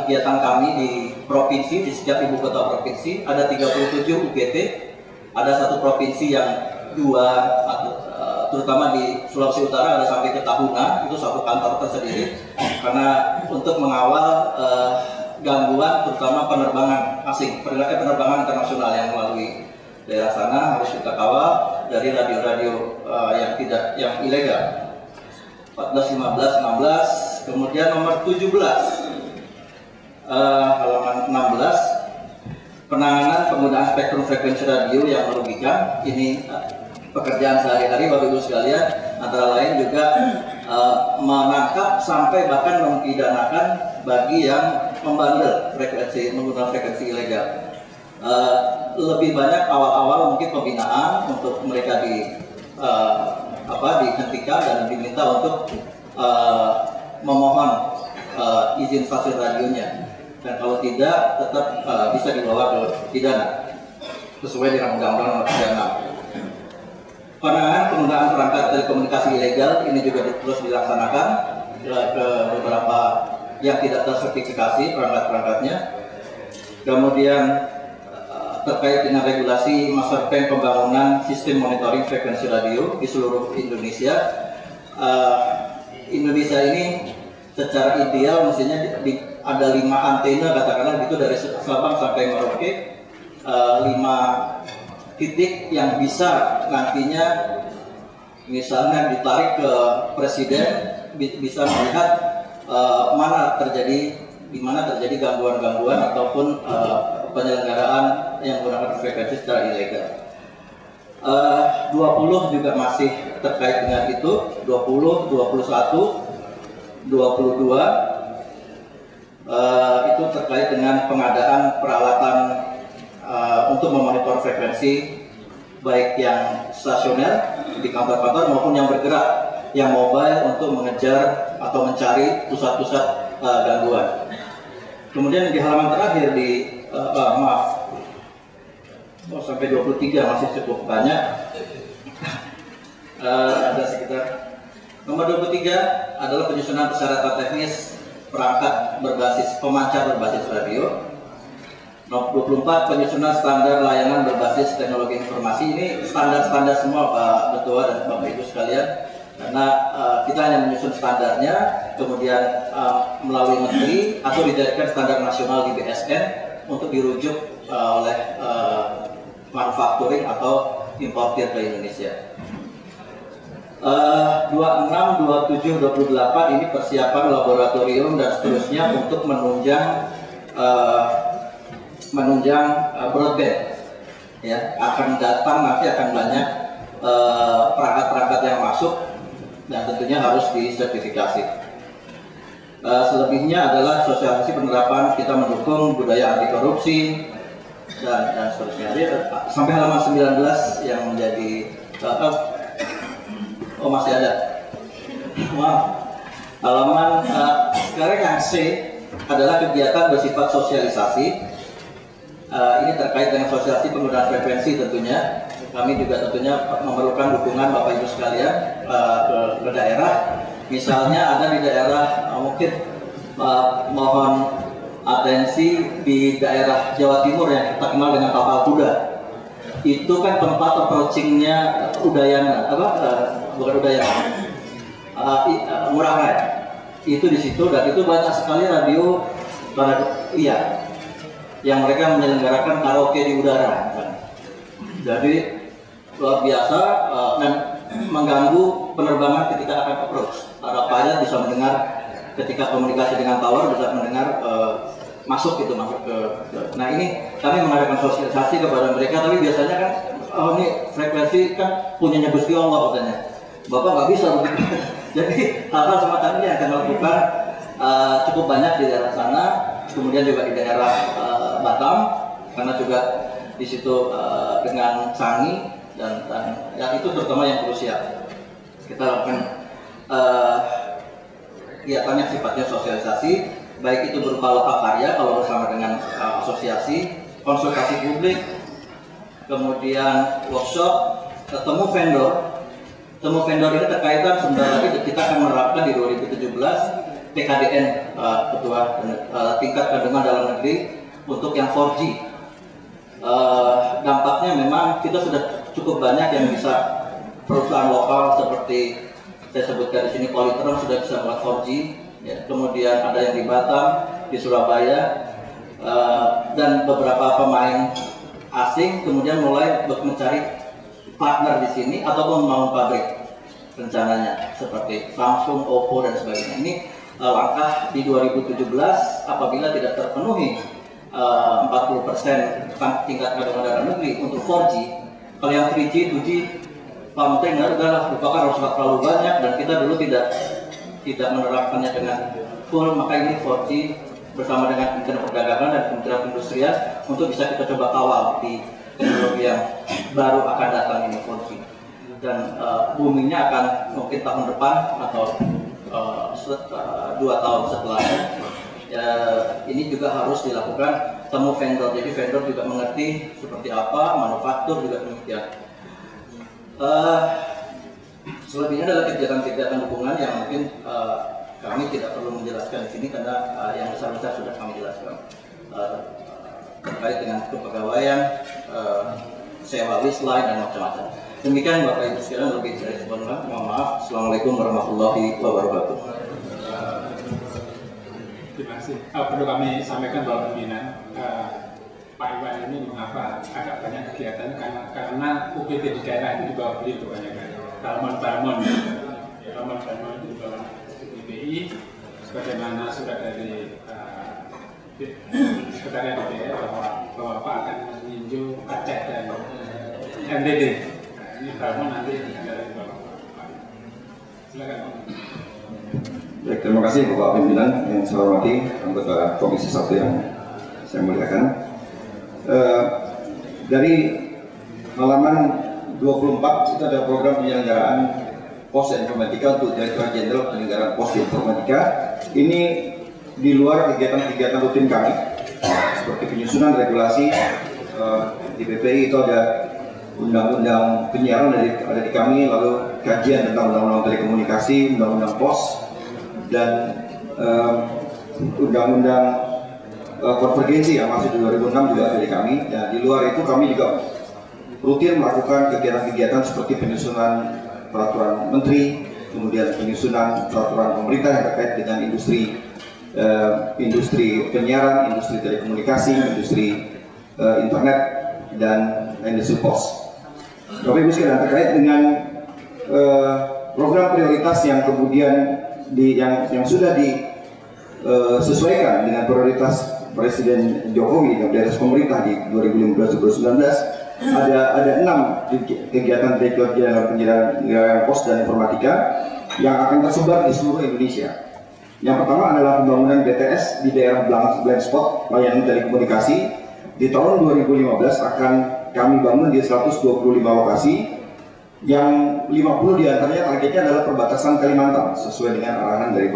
kegiatan kami di provinsi, di setiap ibu kota provinsi. Ada 37 UGT, ada satu provinsi yang 2, terutama di Sulawesi Utara ada sampai ke Tahuna, itu satu kantor tersendiri karena untuk mengawal gangguan terutama penerbangan asing, penerbangan internasional yang melalui daerah sana harus kita kawal dari radio-radio yang ilegal. 14, 15, 16, kemudian nomor 17 halaman 16, penanganan penggunaan spektrum frekuensi radio yang merugikan. Ini pekerjaan sehari-hari Bapak Ibu sekalian, antara lain juga menangkap sampai bahkan mempidanakan bagi yang membandel frekuensi, menggunakan frekuensi ilegal. Lebih banyak awal-awal mungkin pembinaan untuk mereka dihentikan dan diminta untuk memohon izin stasiun radionya, dan kalau tidak tetap bisa dibawa ke pidana sesuai dengan Undang-Undang Nomor 36. Penanganan penggunaan perangkat telekomunikasi ilegal ini juga terus dilaksanakan ke beberapa yang tidak tersertifikasi perangkat-perangkatnya. Kemudian terkait dengan regulasi master plan pembangunan sistem monitoring frekuensi radio di seluruh Indonesia. Indonesia ini secara ideal mestinya ada 5 antena katakanlah gitu dari Sabang sampai Merauke, 5 titik yang bisa nantinya misalnya ditarik ke presiden, bisa melihat di mana terjadi gangguan-gangguan ataupun penyelenggaraan yang menggunakan frekuensi secara ilegal. 20 juga masih terkait dengan itu, 20, 21, 22 itu terkait dengan pengadaan peralatan untuk memonitor frekuensi baik yang stasioner di kantor-kantor maupun yang bergerak, yang mobile untuk mengejar atau mencari pusat-pusat gangguan. Kemudian di halaman terakhir sampai 23 masih cukup banyak. Ada sekitar nomor 23 adalah penyusunan persyaratan teknis perangkat pemancar berbasis radio. Nomor 24 penyusunan standar layanan berbasis teknologi informasi. Ini standar-standar semua Pak Ketua dan Bapak Ibu sekalian, karena kita hanya menyusun standarnya, kemudian melalui menteri atau dijadikan standar nasional di BSN untuk dirujuk oleh manufacturing atau importir ke Indonesia. 26, 27, 28 ini persiapan laboratorium dan seterusnya untuk menunjang broadband. Ya, akan datang nanti akan banyak perangkat-perangkat yang masuk dan tentunya harus disertifikasi. Selebihnya adalah sosialisasi penerapan, kita mendukung budaya anti korupsi dan seterusnya. Sampai halaman 19 yang menjadi masih ada. Halaman sekarang yang C adalah kegiatan bersifat sosialisasi. Ini terkait dengan sosialisasi penggunaan frekuensi tentunya. Kami juga tentunya memerlukan dukungan Bapak Ibu sekalian ke daerah. Misalnya ada di daerah mungkin mohon atensi di daerah Jawa Timur yang kita kenal dengan Tapal Kuda. Itu kan tempat approachingnya Udayana, bukan Udayana, Ngurah Rai. Itu di situ dan itu banyak sekali radio yang mereka menyelenggarakan karaoke di udara. Jadi luar biasa dan mengganggu penerbangan ketika akan approach. Para pilot bisa mendengar ketika komunikasi dengan tower, bisa mendengar masuk ke. Nah ini kami mengadakan sosialisasi kepada mereka, tapi biasanya kan ini frekuensi kan punyanya Gusti Allah katanya. Bapak nggak bisa begitu. Jadi hal-hal semacam ini yang akan melakukan cukup banyak di daerah sana, kemudian juga di daerah Batam, karena juga di situ dengan Sangi dan yang itu terutama yang krusial. Kita lakukan kegiatan yang sifatnya sosialisasi, baik itu berupa loka karya kalau bersama dengan asosiasi, konsultasi publik, kemudian workshop, temu vendor. Temu vendor ini terkaitan sebentar lagi kita akan menerapkan di 2017 PKDN Ketua tingkat kandungan dalam negeri untuk yang 4G. Dampaknya memang kita sudah cukup banyak yang bisa perusahaan lokal seperti saya sebutkan di sini Polytron sudah bisa buat 4G, ya. Kemudian ada yang di Batam, di Surabaya, dan beberapa pemain asing kemudian mulai mencari partner di sini ataupun membangun pabrik rencananya seperti Samsung, Oppo dan sebagainya. Ini langkah di 2017 apabila tidak terpenuhi 40% tingkat kandungan dalam negeri untuk 4G. Kalau yang 3G, 2G, Pak Menteri adalah merupakan rusak terlalu banyak dan kita dulu tidak menerapkannya dengan full, maka ini 4G bersama dengan Kementerian Perdagangan dan Kementerian Perindustrian untuk bisa kita coba kawal di teknologi yang baru akan datang ini 4G. Dan boomingnya akan mungkin tahun depan atau 2 tahun setelahnya. Ini juga harus dilakukan temu vendor, jadi vendor juga mengerti seperti apa, manufaktur juga demikian. Selebihnya adalah kegiatan-kegiatan dukungan yang mungkin kami tidak perlu menjelaskan di sini karena yang besar-besar sudah kami jelaskan terkait dengan kepegawaian, sewa wisline dan macam-macam. Demikian Bapak Ibu sekalian, lebih dari sebelumnya, mohon maaf. Assalamualaikum warahmatullahi wabarakatuh. Terima kasih. Perlu kami sampaikan bahwa pimpinan Pak Iwan ini mengapa agak banyak kegiatan karena UPT di daerah ini di bawah beliau kebanyakan Talmon di bawah BPI, sebagaimana sudah dari Sekretariat DPR bahwa Pak akan meninjau Aceh dan MDD. Ini Talmon nanti dari bawah Pak. Silakan. Baik, terima kasih Bapak Pimpinan yang saya hormati, anggota Komisi 1 yang saya muliakan. Dari halaman 24 itu ada program penyelenggaraan pos informatika untuk Direktur Jenderal Penyelenggaraan Pos Informatika. Ini di luar kegiatan-kegiatan rutin kami, seperti penyusunan regulasi di BPI itu ada undang-undang penyiaran ada di kami, lalu kajian tentang undang-undang telekomunikasi, undang-undang pos, dan undang-undang konvergensi yang masih di 2006 juga ada di kami. Dan di luar itu kami juga rutin melakukan kegiatan-kegiatan seperti penyusunan peraturan menteri, kemudian penyusunan peraturan pemerintah yang terkait dengan industri penyiaran, industri telekomunikasi, industri internet, dan industri pos. Bapak Ibu sekalian, terkait dengan program prioritas yang kemudian yang sudah disesuaikan dengan prioritas Presiden Jokowi dan prioritas pemerintah di 2015-2019, ada 6 kegiatan Direktur Jenderal Penyelenggaraan Pos dan Informatika yang akan tersebar di seluruh Indonesia. Yang pertama adalah pembangunan BTS di daerah blind spot layanan telekomunikasi. Di tahun 2015 akan kami bangun di 125 lokasi, yang 50 diantaranya targetnya adalah perbatasan Kalimantan sesuai dengan arahan dari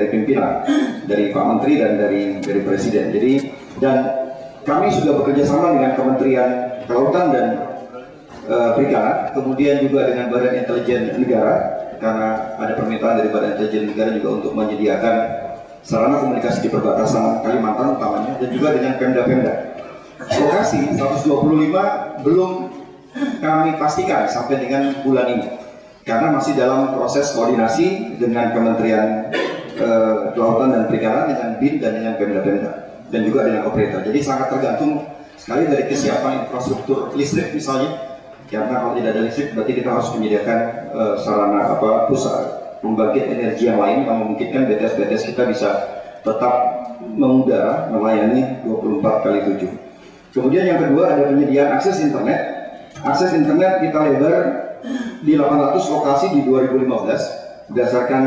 pimpinan, dari Pak Menteri dan dari Presiden. Jadi, dan kami sudah bekerja sama dengan Kementerian Kelautan dan Perikanan, kemudian juga dengan Badan Intelijen Negara, karena ada permintaan dari Badan Intelijen Negara juga untuk menyediakan sarana komunikasi di perbatasan Kalimantan utamanya, dan juga dengan Pemda-Pemda. Lokasi 125 belum kami pastikan sampai dengan bulan ini, karena masih dalam proses koordinasi dengan Kementerian Kelautan dan Perikanan, dengan BIN dan dengan Pemda-Pemda, dan juga dengan operator. Jadi sangat tergantung sekali dari kesiapan infrastruktur listrik misalnya, karena kalau tidak ada listrik berarti kita harus menyediakan sarana pusat pembangkit energi yang lain yang memungkinkan BTS kita bisa tetap mengudara melayani 24/7. Kemudian yang kedua ada penyediaan akses internet. Akses internet kita lebar di 800 lokasi di 2015 berdasarkan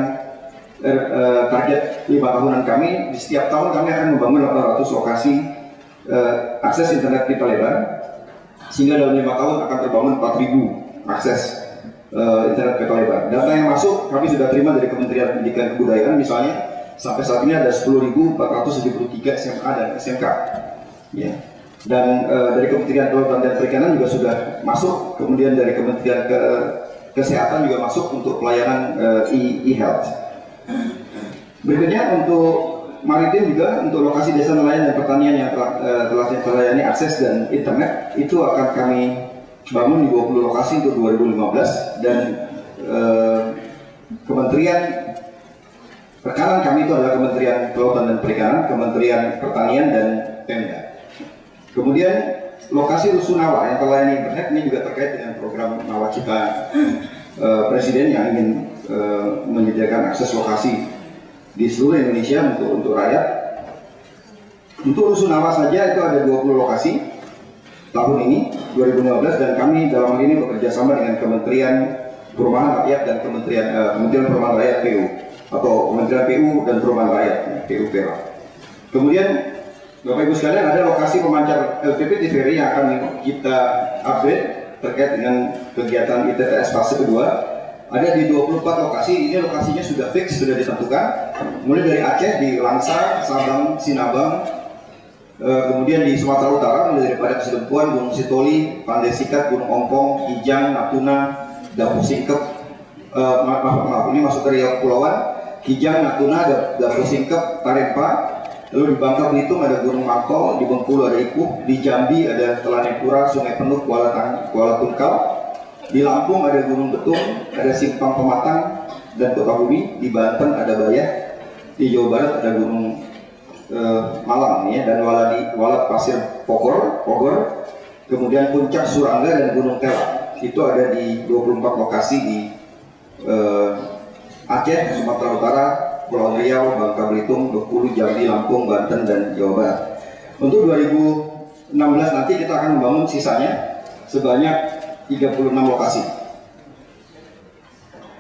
target 5 tahunan kami. Di setiap tahun kami akan membangun 800 lokasi akses internet kita lebar, sehingga dalam 5 tahun akan terbangun 4.000 akses internet peta lebar. Data yang masuk kami sudah terima dari Kementerian Pendidikan dan Kebudayaan, misalnya sampai saat ini ada 10.473 SMA dan SMK. Ya. Dan dari Kementerian Kelautan dan Perikanan juga sudah masuk, kemudian dari Kementerian Kesehatan juga masuk untuk pelayanan e-health. Berikutnya untuk maritim juga, untuk lokasi desa nelayan dan pertanian yang telah terlayani akses dan internet, itu akan kami bangun di 20 lokasi untuk 2015, dan Kementerian Perikanan kami itu adalah Kementerian Kelautan dan Perikanan, Kementerian Pertanian, dan Pemda. Kemudian lokasi Rusunawa yang terlayani internet ini juga terkait dengan program Nawacita Presiden yang ingin menyediakan akses lokasi di seluruh Indonesia untuk rakyat. Untuk Rusunawa saja itu ada 20 lokasi tahun ini 2015, dan kami dalam hal ini bekerja sama dengan Kementerian Perumahan Rakyat dan Kementerian Perumahan Rakyat PU, atau Kementerian PU dan Perumahan Rakyat PUPR. Kemudian Bapak Ibu sekalian, ada lokasi pemancar LPP TVRI yang akan kita update terkait dengan kegiatan ITTS fase kedua. Ada di 24 lokasi, ini lokasinya sudah fix, sudah ditentukan. Mulai dari Aceh, di Langsa, Sabang, Sinabang, kemudian di Sumatera Utara, mulai dari Padang Sidempuan, Gunung Sitoli, Pandai Sikat, Gunung Ompong, Kijang, Natuna, Dapu Singkep, maaf, ini masuk ke Riau Kepulauan, Kijang, Natuna, Dapu Singkep, Tarempa. Lalu di Bangka Belitung ada Gunung Mangkol, di Bengkulu ada Ikuh, di Jambi ada Telanepura, Sungai Penuh, Kuala Tungkal, di Lampung ada Gunung Betung, ada Simpang Pematang dan Kota Bumi, di Banten ada Bayah, di Jawa Barat ada Gunung Malang ya, dan Walat Pasir Pogor, kemudian Puncak Surangga dan Gunung Tela. Itu ada di 24 lokasi di Aceh, Sumatera Utara, Pulau Riau, Bangka Belitung, Bengkulu, Jambi, Lampung, Banten, dan Jawa Barat. Untuk 2016 nanti kita akan membangun sisanya sebanyak 36 lokasi.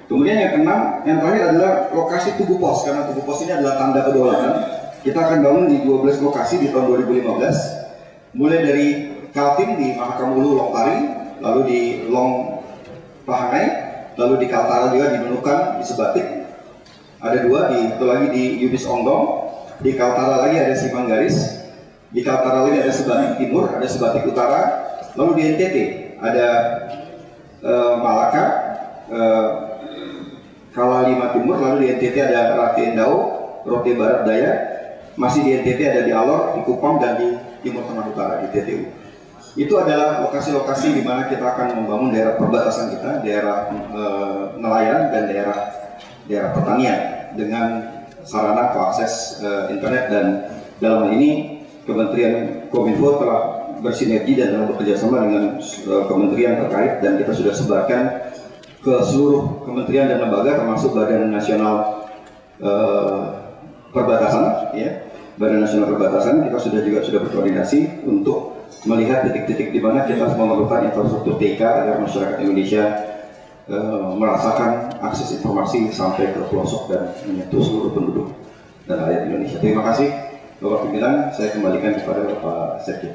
Kemudian yang keenam, yang terakhir adalah lokasi Tugu Pos, karena Tugu Pos ini adalah tanda kedaulatan. Kita akan bangun di 12 lokasi di tahun 2015, mulai dari Kaltim di Mahakamulu, Longtari, lalu di Long Pahangai, lalu di Kaltara juga di Nunukan, di Sebatik. Ada dua, itu lagi di Yubis Onggong, di Kaltara lagi ada Simanggaris, di Kaltara lagi ada Sebatik Timur, ada Sebatik Utara, lalu di NTT ada Malaka, Kalalima Timur, lalu di NTT ada Rate Endau, Rote Barat Daya, masih di NTT ada di Alor, di Kupang, dan di Timur Tengah Utara, di TTU. Itu adalah lokasi-lokasi di mana kita akan membangun daerah perbatasan kita, daerah nelayan dan daerah pertanian dengan sarana akses internet, dan dalam hal ini Kementerian Kominfo telah bersinergi dan telah bekerjasama dengan kementerian terkait, dan kita sudah sebarkan ke seluruh kementerian dan lembaga termasuk Badan Nasional Perbatasan, ya, Badan Nasional Perbatasan. Kita sudah berkoordinasi untuk melihat titik-titik di mana kita memerlukan infrastruktur TK agar masyarakat Indonesia merasakan akses informasi sampai ke pelosok dan menyentuh seluruh penduduk dan rakyat Indonesia. Terima kasih Bapak Pimpinan, saya kembalikan kepada Bapak Sekjen.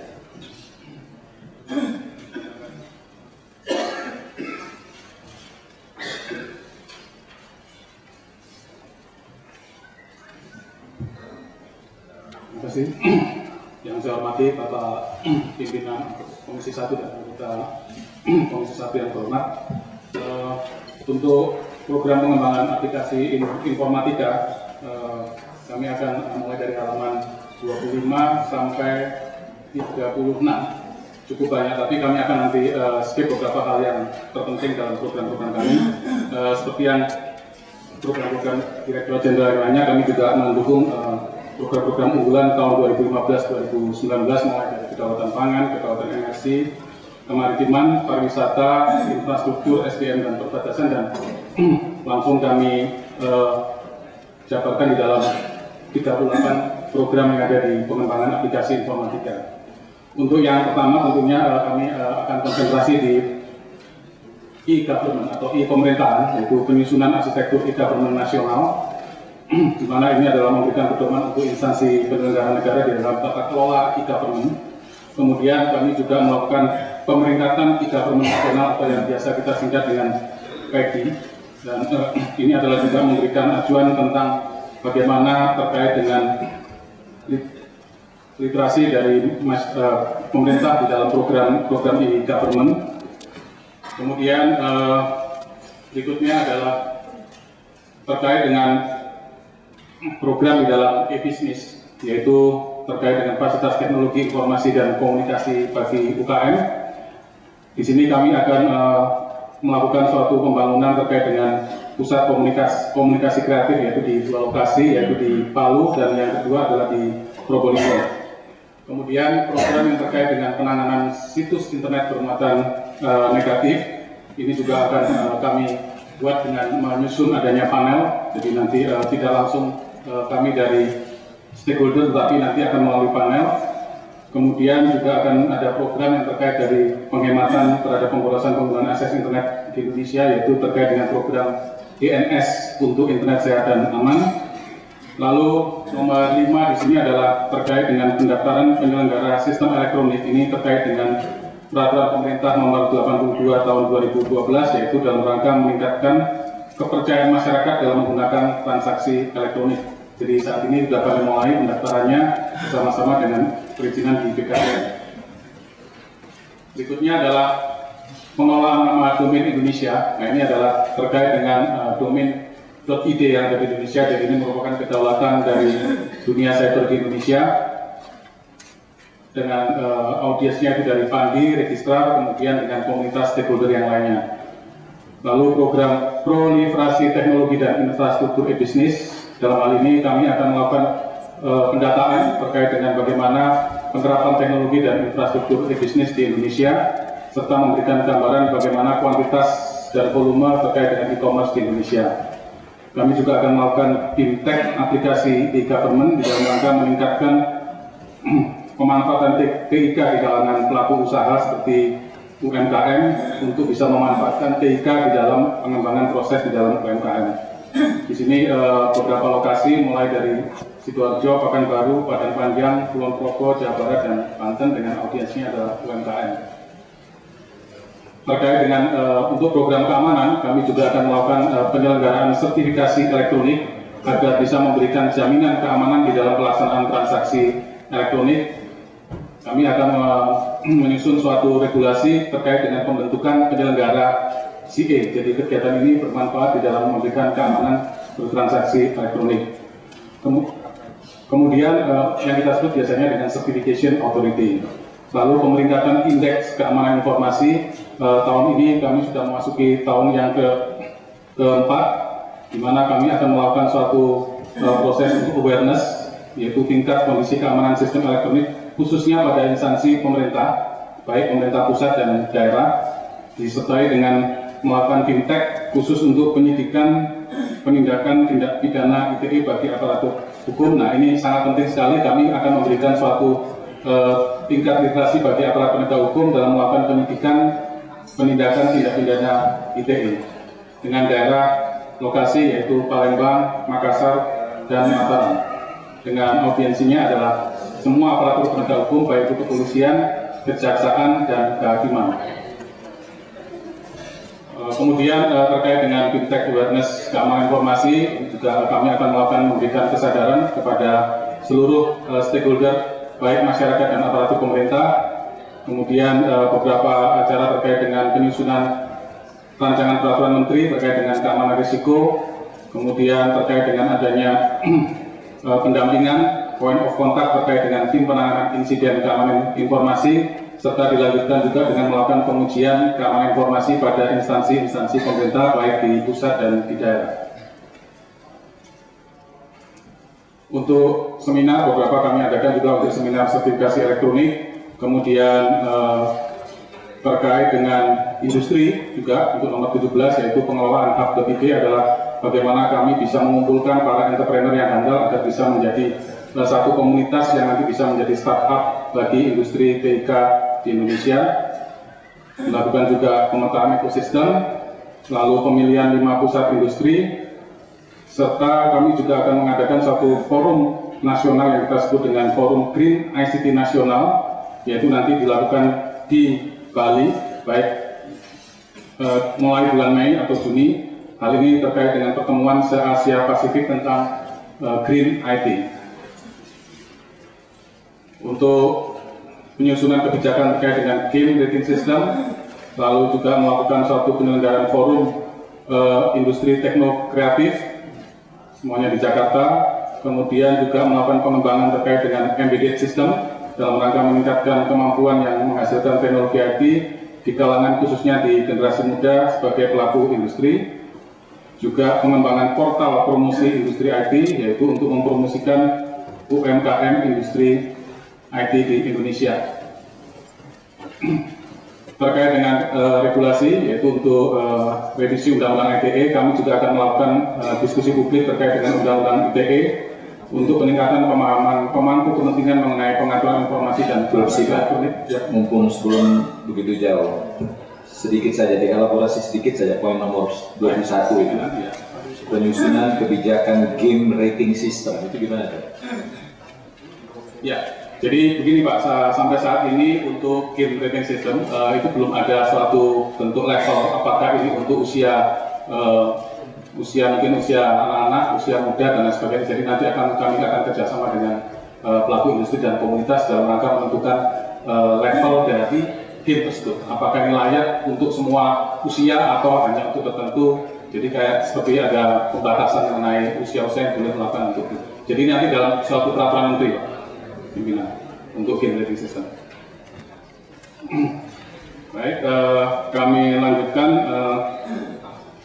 Terima kasih. Yang saya hormati Bapak Pimpinan Komisi 1 dan anggota Komisi 1 yang terhormat. Untuk program pengembangan aplikasi informatika, kami akan mulai dari halaman 25 sampai 36. Cukup banyak, tapi kami akan nanti skip beberapa hal yang terpenting dalam program-program kami. Seperti yang program-program Direktorat Jenderal lainnya, kami juga mendukung program-program unggulan tahun 2015-2019 mulai dari kedaulatan pangan, kedaulatan energi, kemaritiman, pariwisata, infrastruktur, SDM, dan perbatasan, dan langsung kami jabarkan di dalam 38 program yang ada di pengembangan aplikasi informatika. Untuk yang pertama tentunya kami akan konsentrasi di e-government atau e-pemerintahan, yaitu penyusunan arsitektur e-government nasional, di mana ini adalah memberikan pedoman untuk instansi penyelenggara negara di dalam tata kelola e-government. Kemudian kami juga melakukan pemeringkatan e-government nasional atau yang biasa kita singkat dengan PEGI, dan ini adalah juga memberikan acuan tentang bagaimana terkait dengan literasi dari pemerintah di dalam program e-government. Kemudian berikutnya adalah terkait dengan program di dalam e-business, yaitu terkait dengan fasilitas teknologi informasi dan komunikasi bagi UKM. Di sini kami akan melakukan suatu pembangunan terkait dengan pusat komunikasi kreatif, yaitu di dua lokasi, yaitu di Palu dan yang kedua adalah di Probolinggo. Kemudian program yang terkait dengan penanganan situs internet bermuatan negatif, ini juga akan kami buat dengan menyusun adanya panel. Jadi nanti tidak langsung kami dari stakeholder, tetapi nanti akan melalui panel. Kemudian juga akan ada program yang terkait dari penghematan terhadap pemborosan penggunaan akses internet di Indonesia, yaitu terkait dengan program DNS untuk internet sehat dan aman. Lalu nomor 5 di sini adalah terkait dengan pendaftaran penyelenggara sistem elektronik. Ini terkait dengan peraturan pemerintah nomor 82 tahun 2012, yaitu dalam rangka meningkatkan kepercayaan masyarakat dalam menggunakan transaksi elektronik. Jadi saat ini sudah kami mulai pendaftarannya bersama-sama dengan perizinan di BKN. Berikutnya adalah pengelolaan nama domain Indonesia. Nah, ini adalah terkait dengan domain .id yang ada di Indonesia. Jadi ini merupakan kedaulatan dari dunia cyber di Indonesia. Dengan audiensnya itu dari Pandi, registrar, kemudian dengan komunitas stakeholder yang lainnya. Lalu program proliferasi teknologi dan infrastruktur e-bisnis. Dalam hal ini kami akan melakukan pendataan terkait dengan bagaimana penerapan teknologi dan infrastruktur e-bisnis di Indonesia, serta memberikan gambaran bagaimana kuantitas dan volume terkait dengan e-commerce di Indonesia. Kami juga akan melakukan fintech aplikasi e-government di dalam rangka meningkatkan pemanfaatan TIK di kalangan pelaku usaha seperti UMKM untuk bisa memanfaatkan TIK di dalam pengembangan proses di dalam UMKM. Di sini beberapa lokasi mulai dari Sidoarjo, Pekanbaru, Padang Panjang, Kulon Progo, Jawa Barat, dan Banten dengan audiensnya adalah UMKM. Terkait dengan untuk program keamanan, kami juga akan melakukan penyelenggaraan sertifikasi elektronik agar bisa memberikan jaminan keamanan di dalam pelaksanaan transaksi elektronik. Kami akan menyusun suatu regulasi terkait dengan pembentukan penyelenggara CA. Jadi kegiatan ini bermanfaat di dalam memberikan keamanan bertransaksi elektronik. Kemudian yang kita sebut biasanya dengan Certification Authority. Lalu peningkatan indeks keamanan informasi. Tahun ini kami sudah memasuki tahun yang keempat, di mana kami akan melakukan suatu proses awareness, yaitu tingkat kondisi keamanan sistem elektronik, khususnya pada instansi pemerintah, baik pemerintah pusat dan daerah, disertai dengan melakukan fintech khusus untuk penyidikan penindakan tindak pidana ITE bagi aparatur hukum. Nah, ini sangat penting sekali. Kami akan memberikan suatu tingkat literasi bagi aparat penegak hukum dalam melakukan penyidikan penindakan tindak pidana ITE dengan daerah lokasi yaitu Palembang, Makassar, dan Mataram. Dengan audiensinya adalah semua aparatur penegak hukum, baik itu kepolisian, kejaksaan, dan kehakiman. Kemudian terkait dengan fintech awareness keamanan informasi, juga kami akan melakukan memberikan kesadaran kepada seluruh stakeholder, baik masyarakat dan aparatur pemerintah. Kemudian beberapa acara terkait dengan penyusunan rancangan peraturan menteri terkait dengan keamanan risiko, kemudian terkait dengan adanya pendampingan, point of contact terkait dengan tim penanganan insiden keamanan informasi, serta dilanjutkan juga dengan melakukan pengujian keamanan informasi pada instansi-instansi pemerintah baik di pusat dan di daerah. Untuk seminar, beberapa kami adakan juga untuk seminar sertifikasi elektronik, kemudian terkait dengan industri juga untuk nomor 17, yaitu pengelolaan hub.id adalah bagaimana kami bisa mengumpulkan para entrepreneur yang handal agar bisa menjadi satu komunitas yang nanti bisa menjadi startup bagi industri TIK di Indonesia. Melakukan juga pemetaan ekosistem, lalu pemilihan 5 pusat industri, serta kami juga akan mengadakan satu forum nasional yang kita sebut dengan Forum Green ICT Nasional, yaitu nanti dilakukan di Bali, baik mulai bulan Mei atau Juni. Hal ini terkait dengan pertemuan se-Asia Pasifik tentang Green IT. Untuk penyusunan kebijakan terkait dengan game rating system, lalu juga melakukan suatu penyelenggaraan forum industri tekno kreatif semuanya di Jakarta, kemudian juga melakukan pengembangan terkait dengan embedded system dalam rangka meningkatkan kemampuan yang menghasilkan teknologi IT di kalangan khususnya di generasi muda sebagai pelaku industri. Juga pengembangan portal promosi industri IT, yaitu untuk mempromosikan UMKM industri IT di Indonesia. Terkait dengan regulasi, yaitu untuk revisi Undang-Undang ITE, kami juga akan melakukan diskusi publik terkait dengan Undang-Undang ITE untuk peningkatan pemahaman pemangku kepentingan mengenai pengaturan informasi dan elektronik. Mumpung sebelum begitu jauh, sedikit saja dielaborasi sedikit saja poin nomor 21 itu, penyusunan kebijakan game rating system itu gimana? Ya, jadi begini Pak, sampai saat ini untuk game rating system itu belum ada suatu bentuk level apakah ini untuk usia mungkin usia anak-anak, usia muda dan lain sebagainya. Jadi nanti kami akan kerjasama dengan pelaku industri dan komunitas dalam rangka menentukan level dari game tersebut, apakah ini layak untuk semua usia atau hanya untuk tertentu. Jadi kayak seperti ada pembatasan mengenai usia-usia yang boleh melakukan untuk itu. Jadi nanti dalam suatu peraturan menteri pimpinan untuk game rating system. Baik, kami lanjutkan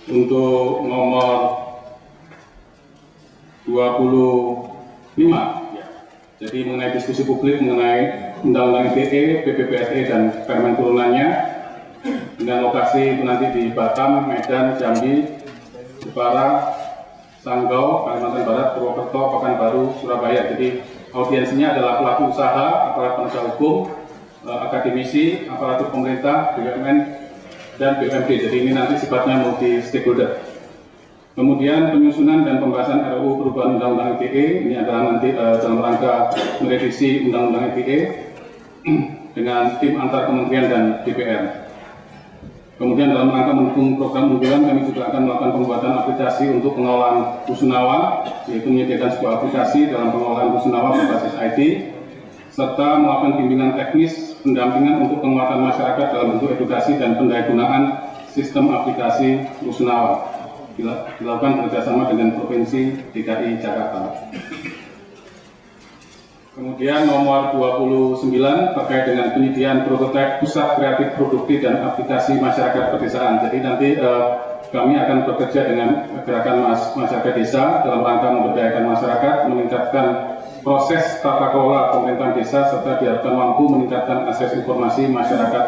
untuk nomor 25. Jadi mengenai diskusi publik mengenai Undang-Undang ITE, PPPSE dan permen turunannya dengan lokasi itu nanti di Batam, Medan, Jambi, Jepara, Sanggau, Kalimantan Barat, Purwokerto, Pekanbaru, Surabaya. Jadi audiensinya adalah pelaku usaha, aparat penegak hukum, akademisi, aparatur pemerintah, BUMN, dan BUMD. Jadi ini nanti sifatnya multi stakeholder. Kemudian penyusunan dan pembahasan RUU perubahan Undang-Undang ITE, ini adalah nanti dalam rangka merevisi Undang-Undang ITE dengan tim antar kementerian dan DPR. Kemudian dalam rangka mendukung program unggulan, kami juga akan melakukan pembuatan aplikasi untuk pengelolaan rusunawa, yaitu menyediakan sebuah aplikasi dalam pengelolaan rusunawa berbasis IT, serta melakukan bimbingan teknis pendampingan untuk penguatan masyarakat dalam bentuk edukasi dan pendayagunaan sistem aplikasi rusunawa. Dilakukan kerjasama dengan Provinsi DKI Jakarta. Kemudian nomor 29 terkait dengan penyediaan prototipe pusat kreatif produktif dan aplikasi masyarakat pedesaan. Jadi nanti kami akan bekerja dengan gerakan masyarakat desa dalam rangka memberdayakan masyarakat, meningkatkan proses tata kelola pemerintahan desa, serta diharapkan mampu meningkatkan akses informasi masyarakat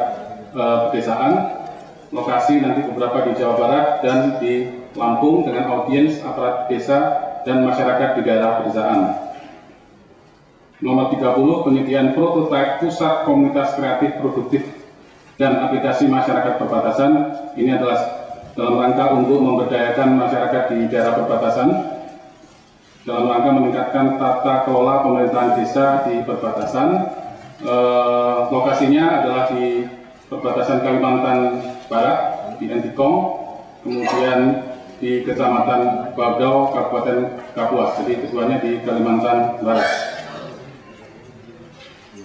pedesaan. Lokasi nanti beberapa di Jawa Barat dan di Lampung dengan audiens aparat desa dan masyarakat di daerah pedesaan. Nomor 30, penyediaan prototipe pusat komunitas kreatif produktif dan aplikasi masyarakat perbatasan. Ini adalah dalam rangka untuk memberdayakan masyarakat di daerah perbatasan, dalam rangka meningkatkan tata kelola pemerintahan desa di perbatasan. Lokasinya adalah di perbatasan Kalimantan Barat, di Entikong, kemudian di Kecamatan Bagau, Kabupaten Kapuas. Jadi keduanya di Kalimantan Barat.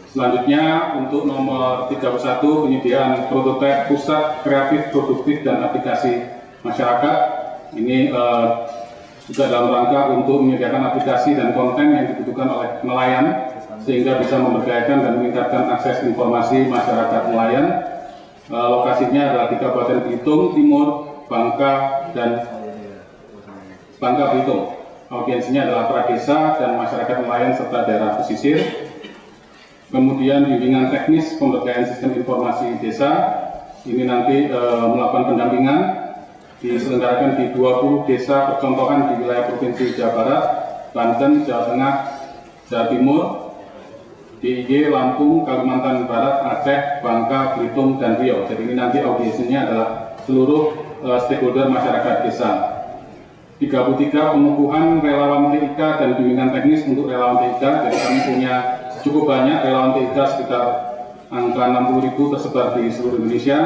Selanjutnya untuk nomor 31, penyediaan prototipe pusat kreatif produktif dan aplikasi masyarakat. Ini juga dalam rangka untuk menyediakan aplikasi dan konten yang dibutuhkan oleh nelayan sehingga bisa memberdayakan dan meningkatkan akses informasi masyarakat nelayan. Lokasinya adalah di Kabupaten Belitung Timur, Bangka, dan Bangka Belitung. Audiensinya adalah para desa dan masyarakat nelayan serta daerah pesisir. Kemudian bimbingan teknis pemberdayaan sistem informasi desa. Ini nanti melakukan pendampingan diselenggarakan di 20 desa percontohan di wilayah Provinsi Jawa Barat, Banten, Jawa Tengah, Jawa Timur, DIY, Lampung, Kalimantan Barat, Aceh, Bangka, Belitung, dan Riau. Jadi ini nanti audiensinya adalah seluruh stakeholder masyarakat desa. 33, pengukuhan relawan TIK dan bimbingan teknis untuk relawan TIK. Jadi kami punya cukup banyak relawan TIK, sekitar angka 60.000 tersebar di seluruh Indonesia.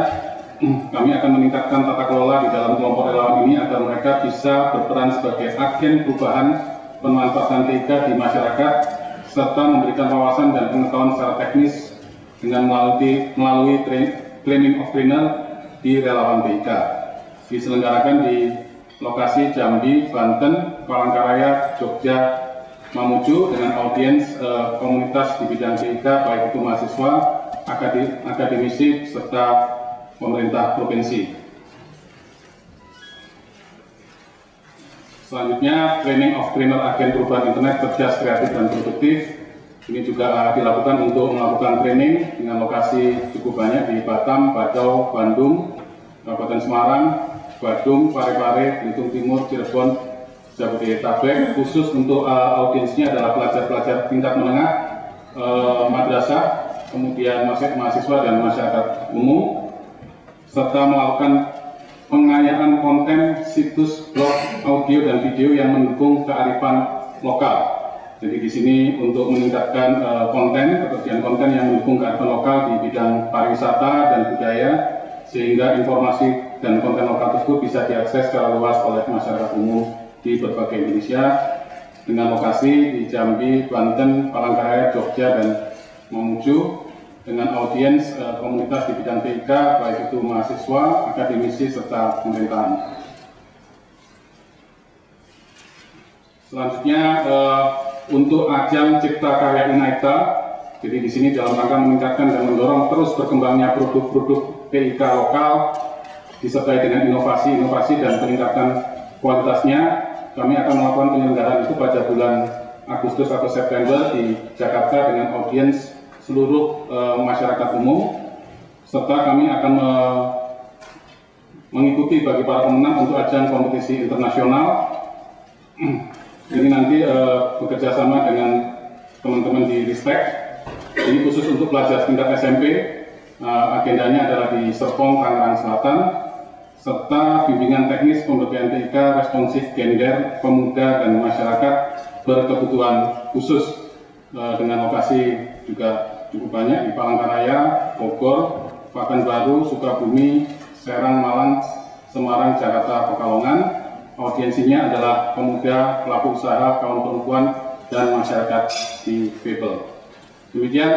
kami akan meningkatkan tata kelola di dalam kelompok relawan ini agar mereka bisa berperan sebagai agen perubahan pemanfaatan TIK di masyarakat serta memberikan wawasan dan pengetahuan secara teknis dengan melalui training of trainer di relawan TIK. Diselenggarakan di lokasi Jambi, Banten, Palangkaraya, Jogja, Mamuju dengan audiens komunitas di bidang TIK baik itu mahasiswa, akademisi serta pemerintah provinsi. Selanjutnya, training of trainer agen perubahan internet cerdas, kreatif, dan produktif. Ini juga dilakukan untuk melakukan training dengan lokasi cukup banyak di Batam, Badau, Bandung, Kabupaten Semarang, Badung, Parepare, Belitung Timur, Cirebon, Jabodetabek. Khusus untuk audiensnya adalah pelajar-pelajar tingkat menengah, madrasah, kemudian mahasiswa dan masyarakat umum, serta melakukan pengayaan konten situs, blog, audio, dan video yang mendukung kearifan lokal. Jadi di sini untuk meningkatkan ketersediaan konten yang mendukung kearifan lokal di bidang pariwisata dan budaya, sehingga informasi dan konten lokal tersebut bisa diakses secara luas oleh masyarakat umum di berbagai Indonesia, dengan lokasi di Jambi, Banten, Palangkaraya, Jogja, dan Mamuju, dengan audiens komunitas di bidang TIK, baik itu mahasiswa, akademisi, serta pemerintahan. Selanjutnya untuk ajang Cipta Karya Unaita, jadi di sini dalam rangka meningkatkan dan mendorong terus berkembangnya produk-produk TIK lokal, disertai dengan inovasi-inovasi dan peningkatan kualitasnya, kami akan melakukan penyelenggaraan itu pada bulan Agustus atau September di Jakarta dengan audiens seluruh masyarakat umum, serta kami akan mengikuti bagi para pemenang untuk ajang kompetisi internasional. Ini nanti bekerja sama dengan teman-teman di Ristek. Ini khusus untuk pelajar tingkat SMP. Agendanya adalah di Serpong, Tangerang Selatan, serta bimbingan teknis pemberdayaan TIK responsif gender, pemuda, dan masyarakat berkebutuhan khusus dengan lokasi juga cukup banyak di Palangkaraya, Bogor, Pekanbaru, Sukabumi, Serang, Malang, Semarang, Jakarta, Pekalongan. Audiensinya adalah pemuda, pelaku usaha, kaum perempuan, dan masyarakat difabel. Demikian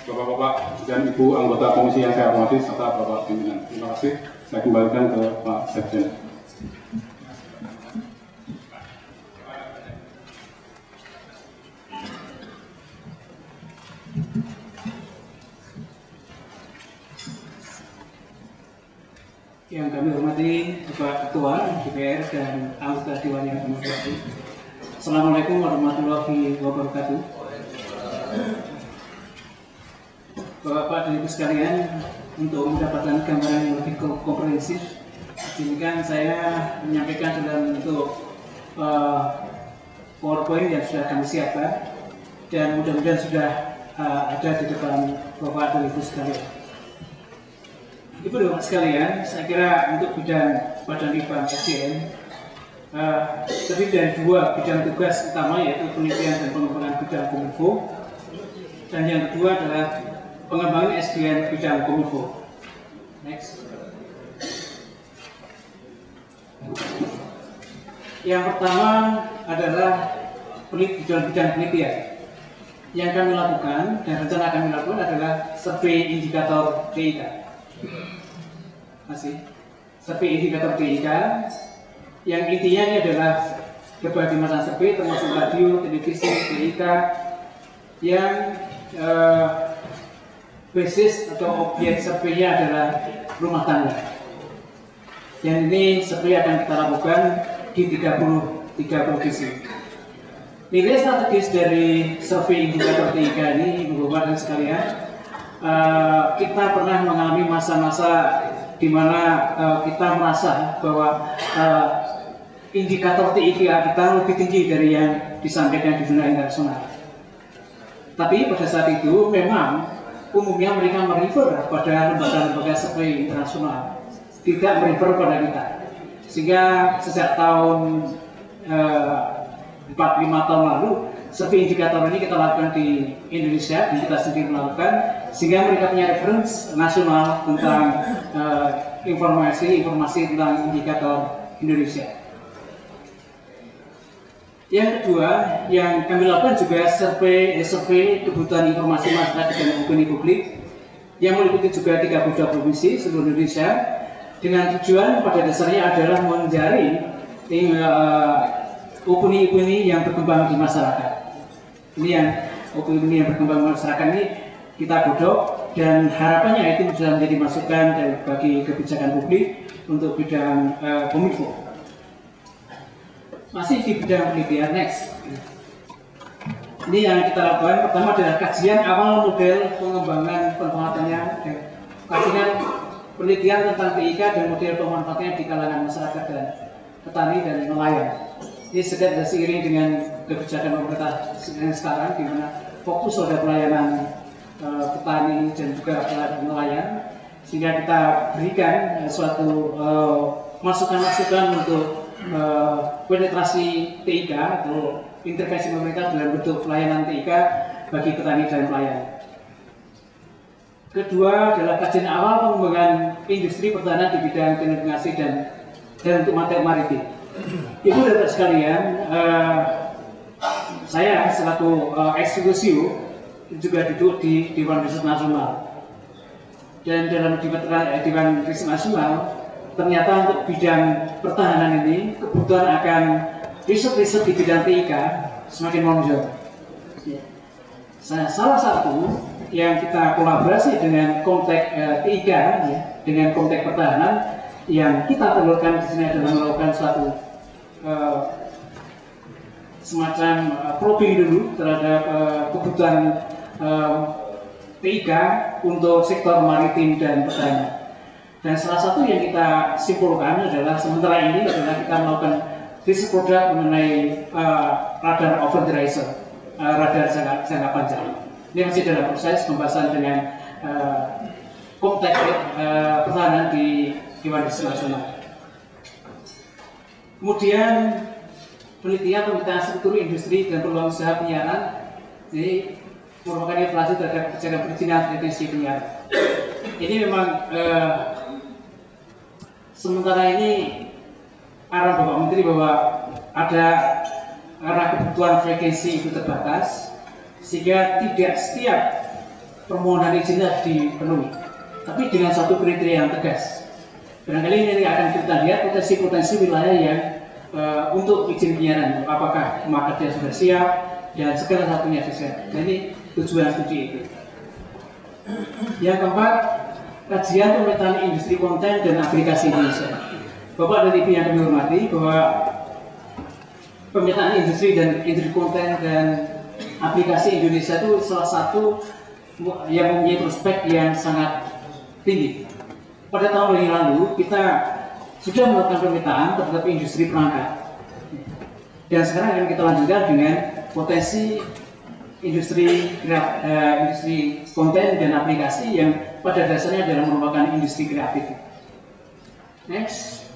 Bapak-Bapak dan Ibu anggota komisi yang saya hormati serta Bapak pimpinan. Terima kasih. Saya kembalikan ke Pak Sekjen. Yang kami hormati Bapak Ketua DPR dan anggota Dewan yang kami hormati. Assalamualaikum warahmatullahi wabarakatuh. Bapak dan Ibu sekalian, untuk mendapatkan gambaran yang lebih komprehensif, izinkan saya menyampaikan dalam bentuk PowerPoint yang sudah kami siapkan dan mudah-mudahan sudah ada di depan Bapak dan Ibu sekalian. Ibu dan Bapak sekalian, saya kira untuk bidang Badan Litbang SDM terdiri dari dua bidang tugas utama, yaitu penelitian dan pengembangan bidang Kominfo, dan yang kedua adalah pengembangan SDM bidang Kominfo. Next. Yang pertama adalah bidang penelitian. Yang kami lakukan dan rencana kami lakukan adalah survei indikator TIK. Masih survei indikator TIK yang intinya ini adalah berbagai macam survei termasuk radio, televisi, TIK yang basis atau objek surveinya adalah rumah tangga. Dan ini survei akan kita lakukan di 33 provinsi. Nilai strategis dari survei indikator TIK ini, Ibu Bapak dan sekalian, kita pernah mengalami masa-masa di mana kita merasa bahwa indikator TIK kita lebih tinggi dari yang disampaikan di dunia internasional. Tapi pada saat itu memang umumnya mereka merefer pada lembaga-lembaga survei internasional, tidak merefer pada kita. Sehingga sejak tahun 4-5 tahun lalu survei indikator ini kita lakukan di Indonesia dan kita sendiri melakukan, sehingga mereka punya referensi nasional tentang informasi tentang indikator Indonesia. Yang kedua yang kami lakukan juga survei kebutuhan informasi masyarakat dan opini publik yang meliputi juga 32 provinsi seluruh Indonesia, dengan tujuan pada dasarnya adalah mencari opini-opini yang berkembang di masyarakat. Ini yang opini yang berkembang di masyarakat ini kita godok, dan harapannya itu bisa menjadi masukan bagi kebijakan publik untuk bidang Kominfo. Masih di bidang penelitian, next. Ini yang kita lakukan pertama adalah kajian awal model pengembangan pemanfaatannya, kajian penelitian tentang TIK dan model pemanfaatannya di kalangan masyarakat dan petani dan nelayan. Ini sedang seiring dengan kebijakan pemerintah sekarang, di mana fokus pada pelayanan petani dan juga pelayanan nelayan, sehingga kita berikan suatu masukan-masukan untuk penetrasi TIK atau intervensi pemerintah dalam bentuk pelayanan TIK bagi petani dan nelayan. Kedua adalah kajian awal pengembangan industri pertahanan di bidang telekomunikasi dan untuk maritim. Ibu dan Bapak sekalian, saya selaku eksekutif juga duduk di Dewan Riset Nasional, dan dalam Dewan Riset Nasional ternyata untuk bidang pertahanan ini kebutuhan akan riset-riset di bidang TIK semakin menonjol. Salah satu yang kita kolaborasi dengan konteks TIK, dengan konteks pertahanan, yang kita perlukan di sini adalah melakukan suatu semacam probing dulu terhadap kebutuhan TIK untuk sektor maritim dan pertahanan. Dan salah satu yang kita simpulkan adalah sementara ini adalah kita melakukan riset produk mengenai radar over the horizon, radar jangka panjang. Ini masih dalam proses pembahasan dengan konteks pertahanan di Dewan Riset Nasional. Kemudian penelitian struktur industri dan peluang usaha penyiaran, jadi merupakan evaluasi terhadap kebijakan perizinan frekuensi penyiaran. Ini memang sementara ini arah Bapak Menteri bahwa ada arah kebutuhan frekuensi itu terbatas, sehingga tidak setiap permohonan izin harus dipenuhi, tapi dengan satu kriteria yang tegas. Barangkali ini akan kita lihat potensi-potensi wilayah yang untuk izin penyiaran, apakah marketnya sudah siap dan segala satunya siap. Jadi tujuan studi itu. Yang keempat, kajian pemetaan industri konten dan aplikasi Indonesia. Bapak dan Ibu yang kami hormati, bahwa pemetaan industri dan industri konten dan aplikasi Indonesia itu salah satu yang mempunyai prospek yang sangat tinggi. Pada tahun yang lalu kita sudah melakukan pemetaan terhadap industri perangkat, dan sekarang akan kita lanjutkan dengan potensi industri konten dan aplikasi yang pada dasarnya adalah merupakan industri kreatif. Next,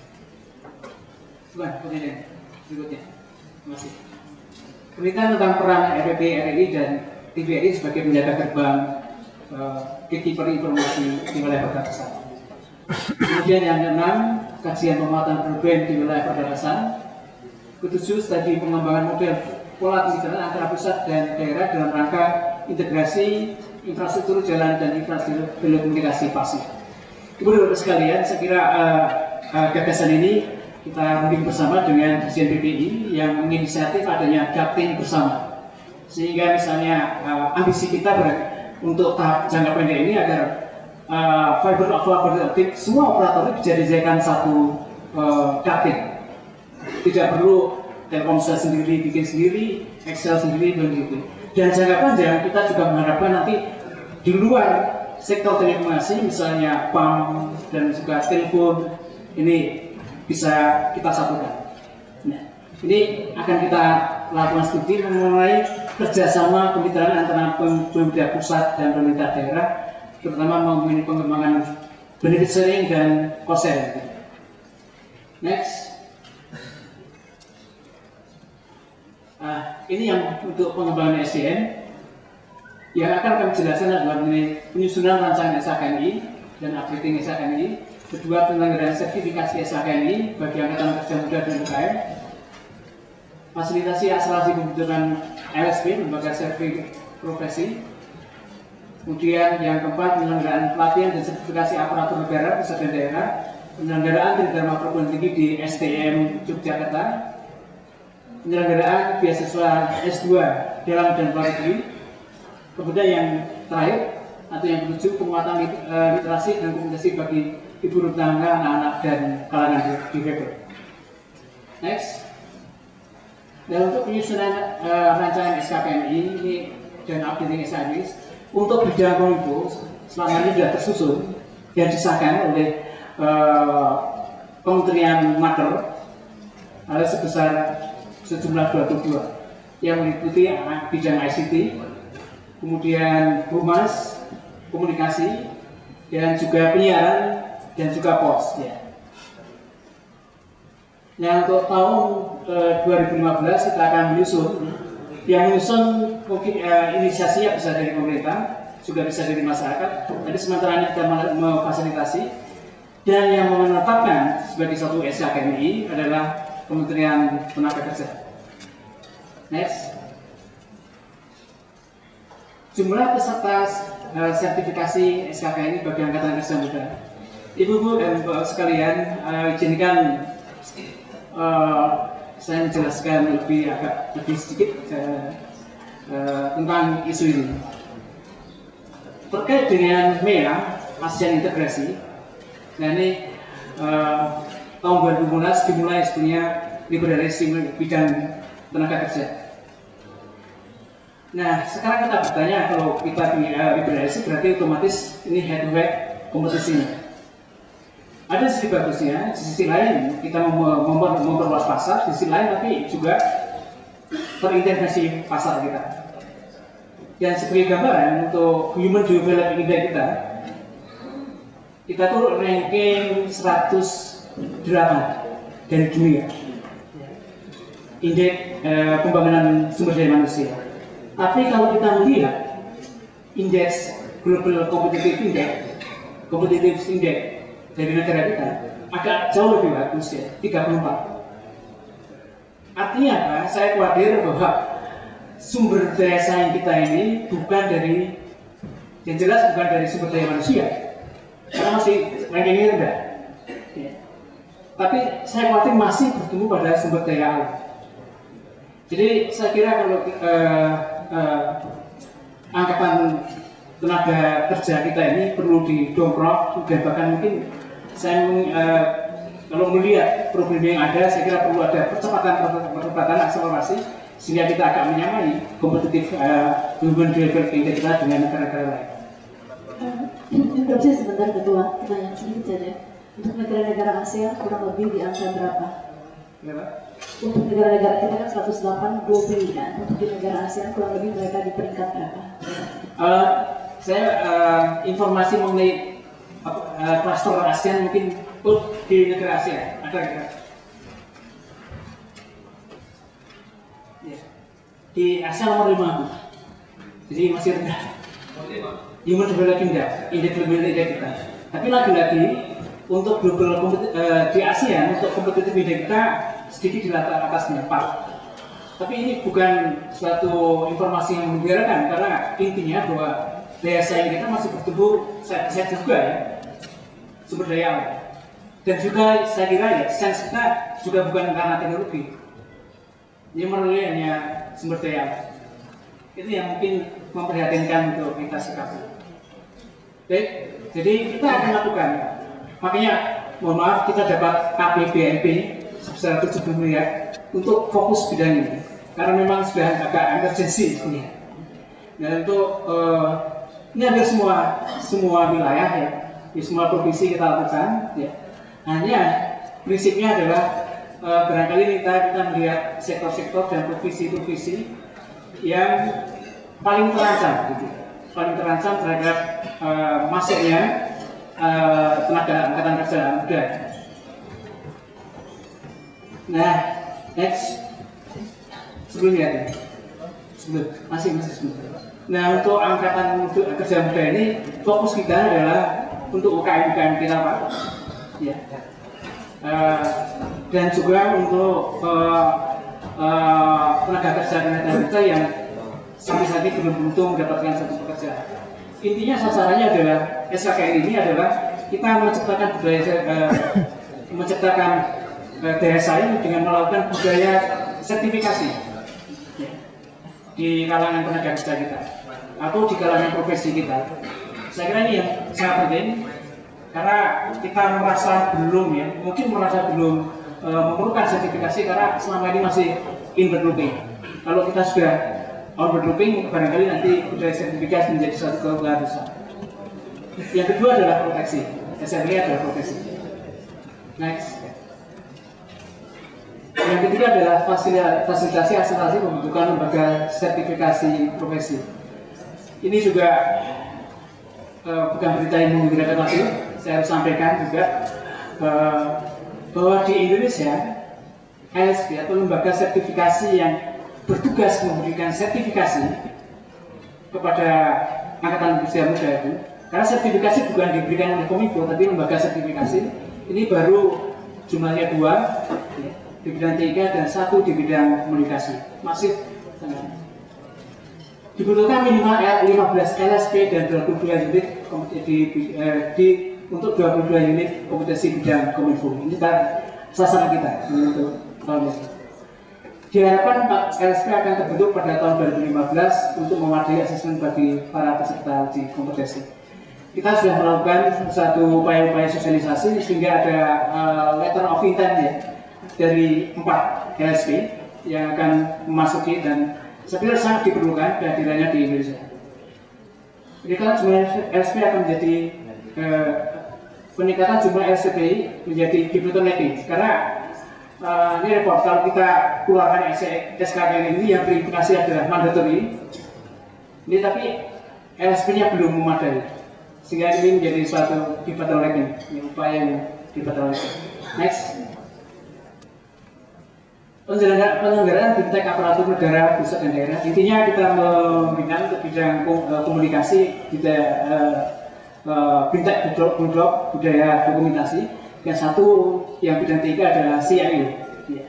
berikutnya. Terima kasih. Penelitian tentang peran RPP, RRI dan TVRI sebagai penjaga gerbang gatekeeper informasi di wilayah perbatasan. Kemudian yang keenam, kajian pemuatan broadband di wilayah perbatasan. Ketujuh, studi pengembangan model pola pembicaraan antara pusat dan daerah dalam rangka integrasi infrastruktur jalan dan infrastruktur telekomunikasi pasif. Ibu dan Bapak sekalian, saya kira gagasan ini kita runding bersama dengan Dirjen PPI yang menginisiatif adanya ducting bersama, sehingga misalnya ambisi kita untuk tahap jangka pendek ini agar fiber optik semua operator bisa dijadikan satu ducting, tidak perlu Telkomsel sendiri bikin sendiri, Excel sendiri begitu. Dan jangka panjang kita juga mengharapkan nanti di luar sektor telekomunikasi, misalnya PAM dan juga telepon, ini bisa kita satukan. Nah, ini akan kita lakukan studi mengenai kerjasama kemitraan antara pemerintah pusat dan pemerintah daerah, terutama mengenai pengembangan benefit sharing dan cost sharing. Next. Ini yang untuk pengembangan SDM. Yang akan kami jelaskan adalah mengenai penyusunan rancangan SKKNI dan updating SKKNI. Kedua, penyelenggaraan sertifikasi SKKNI bagi angkatan kerja muda dan UKM. Fasilitasi akselerasi pembentukan LSP, lembaga survei profesi. Kemudian yang keempat, penyelenggaraan pelatihan dan sertifikasi aparatur negara pusat dan daerah. Penyelenggaraan Tridharma Perguruan Tinggi di STM Yogyakarta. Penyelenggaraan beasiswa S2 dalam dan luar negeri. Kemudian yang terakhir atau yang ketujuh, penguatan literasi dan komunikasi bagi ibu rumah tangga, anak-anak dan kalangan difabel. Next. Dan untuk penyusunan rancangan SKKNI ini dan updating SKKNI untuk bidang kominfo selama ini sudah tersusun dan disahkan oleh Kementerian Naker sebesar sejumlah 22 yang meliputi bidang ICT, kemudian humas, komunikasi, dan juga penyiaran dan juga pos. Ya. Nah, untuk tahun 2015 kita akan menyusun, yang menyusun mungkin inisiasinya bisa dari pemerintah, juga bisa dari masyarakat. Jadi sementara ini kita memfasilitasi, dan yang menetapkan sebagai satu SKKNI adalah Kementerian Tenaga Kerja. Next. Jumlah peserta sertifikasi SKKNI bagi angkatan kerja muda. Ibu-ibu dan bapak sekalian, izinkan saya menjelaskan lebih sedikit tentang isu ini. Terkait dengan MEA, ASEAN Integrasi, nah ini tahun 2015 dimulai sebenarnya liberalisasi bidang tenaga kerja. Nah, sekarang kita bertanya, kalau kita liberalisasi berarti otomatis ini head to head kompetisinya. Ada sisi bagusnya, di sisi lain kita memperluas pasar, di sisi lain tapi juga terintegrasi pasar kita. Dan sebagai gambaran untuk Human Development Index kita tuh ranking 108 dari dunia. Indeks pembangunan sumber daya manusia. Tapi kalau kita melihat indeks Global Competitive Index dari negara kita agak jauh lebih bagus ya, 34. Artinya apa? Saya khawatir bahwa sumber daya saing kita ini bukan dari, yang jelas bukan dari sumber daya manusia, karena masih rankingnya rendah. Ya. Tapi saya khawatir masih bertumbuh pada sumber daya alam. Jadi saya kira kalau angkatan tenaga kerja kita ini perlu didongkrak, dan bahkan mungkin saya kalau melihat problem yang ada, saya kira perlu ada percepatan akselerasi sehingga kita akan menyamai kompetitif Human Development Index kita dengan negara-negara lain. Interupsi sebentar Ketua, pertanyaan sedikit saja. Untuk negara-negara ASEAN kurang lebih di angka berapa? Berapa? Untuk negara-negara kita kan 108 globally kan. Untuk di negara ASEAN kurang lebih mereka di peringkat berapa? Saya informasi mengenai klaster ASEAN mungkin di negara ASEAN ada kan? Ya. Di ASEAN nomor 5, jadi masih rendah. Human Development Index, indeks Index kita. Tapi lagi-lagi untuk global di ASEAN untuk kompetitif index kita sedikit di atasnya 4. Tapi ini bukan suatu informasi yang mengembirakan, karena intinya bahwa daya saing kita masih bertumbuh sehat juga ya, sumber daya alam. Dan juga saya kira ya, sense kita juga bukan karena teknologi, ini melalui hanya sumber daya alam. Itu yang mungkin memprihatinkan untuk kita sikapi. Baik, jadi kita akan lakukan. Makanya, mohon maaf, kita dapat KPBNP sebesar 70 miliar untuk fokus bidang ini, karena memang sudah agak emergency sebenarnya. Dan untuk ini hampir semua wilayah ya, di semua provinsi kita lakukan. Ya. Hanya prinsipnya adalah barangkali kita melihat sektor-sektor dan provinsi-provinsi yang paling terancam, gitu. Paling terancam terhadap masuknya tenaga angkatan kerja muda. Nah, next. sebelumnya masih sebelum. Nah, untuk angkatan untuk kerja muda ini fokus kita adalah untuk UKM kita, Pak. Ya. Dan juga untuk tenaga kerja yang sampai saat ini belum beruntung mendapatkan satu pekerjaan. Intinya sasarannya adalah SKKN ini adalah kita menciptakan daya saing dengan melakukan budaya sertifikasi di kalangan tenaga kerja kita atau di kalangan profesi kita. Saya kira ini yang sangat penting karena kita merasa belum memerlukan sertifikasi karena selama ini masih inward looking. Kalau kita sudah outward looking, barangkali nanti budaya sertifikasi menjadi suatu keunggulan besar. Yang kedua adalah proteksi. SME adalah proteksi. Next. Yang ketiga adalah fasilitasi asuransi pembentukan lembaga sertifikasi profesi. Ini juga bukan berita yang mengembirakan lagi. Saya harus sampaikan juga bahwa di Indonesia LSP atau lembaga sertifikasi yang bertugas memberikan sertifikasi kepada angkatan usia muda itu, karena sertifikasi bukan diberikan oleh Kominfo tapi lembaga sertifikasi ini baru jumlahnya 2 ya, di bidang TIK dan 1 di bidang komunikasi. Masih dibutuhkan minimal 15 LSP dan 22 unit untuk 22 unit kompetensi bidang Kominfo. Ini sasaran kita untuk tahun ini. Diharapkan LSP akan terbentuk pada tahun 2015 untuk mewadai asesmen bagi para peserta uji kompetensi. Kita sudah melakukan satu upaya-upaya sosialisasi sehingga ada letter of intent ya, dari 4 LSP yang akan memasuki dan saya kira sangat diperlukan kehadirannya di Indonesia. Jadi kan sebenarnya LSP akan menjadi peningkatan jumlah LSPI menjadi debottlenecking karena ini report kalau kita keluarkan SKKN ini yang verifikasi adalah mandatory ini tapi LSP-nya belum memadai sehingga ini menjadi suatu debottlenecking upaya yang debottlenecking. Next. Penyelenggaraan fintech aparatur negara pusat dan daerah intinya kita membina untuk bidang komunikasi fintech blog budaya dokumentasi. Yang satu yang bidang TIK adalah CIO ya.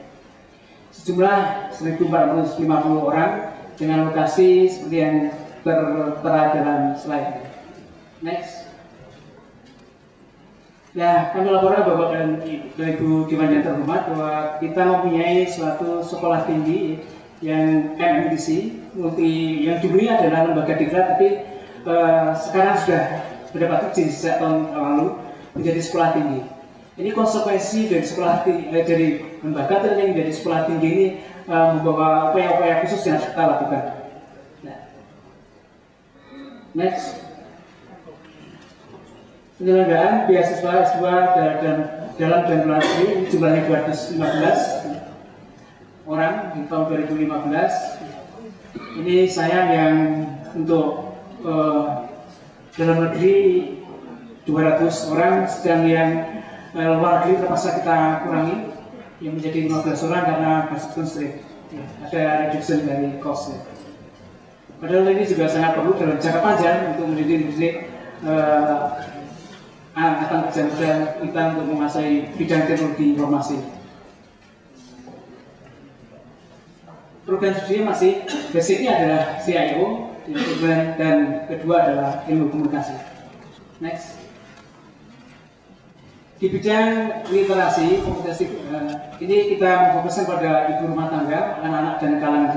Sejumlah 1.450 orang dengan lokasi seperti yang tertera dalam slide. Next. Nah, kami laporkan Bapak dan Ibu Dewan yang terhormat bahwa kita mempunyai suatu sekolah tinggi yang MMTC yang dulunya adalah lembaga diklat tapi sekarang sudah mendapat izin sejak tahun lalu menjadi sekolah tinggi. Ini konsekuensi dari sekolah dari lembaga training dari sekolah tinggi ini membawa upaya-upaya khusus yang kita lakukan. Nah. Next. Penyelenggaraan beasiswa S2 dalam dan luar negeri jumlahnya 215 orang di tahun 2015. Ini sayang yang untuk dalam negeri 200 orang, sedang yang luar negeri terpaksa kita kurangi yang menjadi 15 orang karena budget constraint ya, ada reduction dari cost ya. Padahal ini juga sangat perlu dalam jangka panjang untuk mendidik angkatan kerja muda kita untuk menguasai bidang teknologi informasi. Program studinya masih basicnya adalah CIO dan kedua adalah ilmu komunikasi. Next. Di bidang literasi kompetensi ini kita memfokuskan pada ibu rumah tangga, anak-anak dan kalangan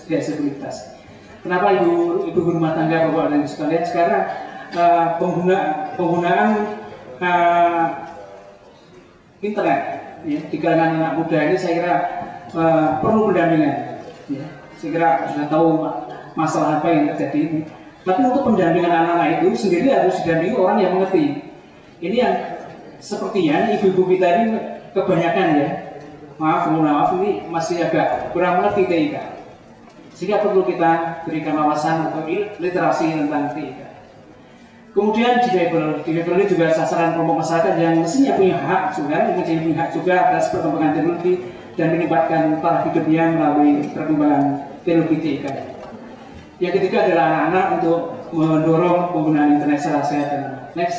disabilitas. Kenapa ibu rumah tangga Bapak dan Ibu sekalian? Sekarang penggunaan internet ya, di kalangan anak muda ini saya kira perlu pendampingan. Ya. Saya kira sudah tahu masalah apa yang terjadi ini. Tapi untuk pendampingan anak-anak itu sendiri harus didampingi orang yang mengerti. Ini yang sepertinya ibu-ibu kita ini kebanyakan ya, maaf ini masih agak kurang mengerti TIK. Sehingga perlu kita berikan wawasan atau literasi tentang TIK. Kemudian difabel ini juga sasaran kelompok masyarakat yang mestinya punya hak juga, punya hak juga atas perkembangan teknologi dan meningkatkan taraf hidupnya melalui perkembangan teknologi TIK. Yang ketiga adalah anak-anak untuk mendorong penggunaan internet secara sehat dan aman. Next.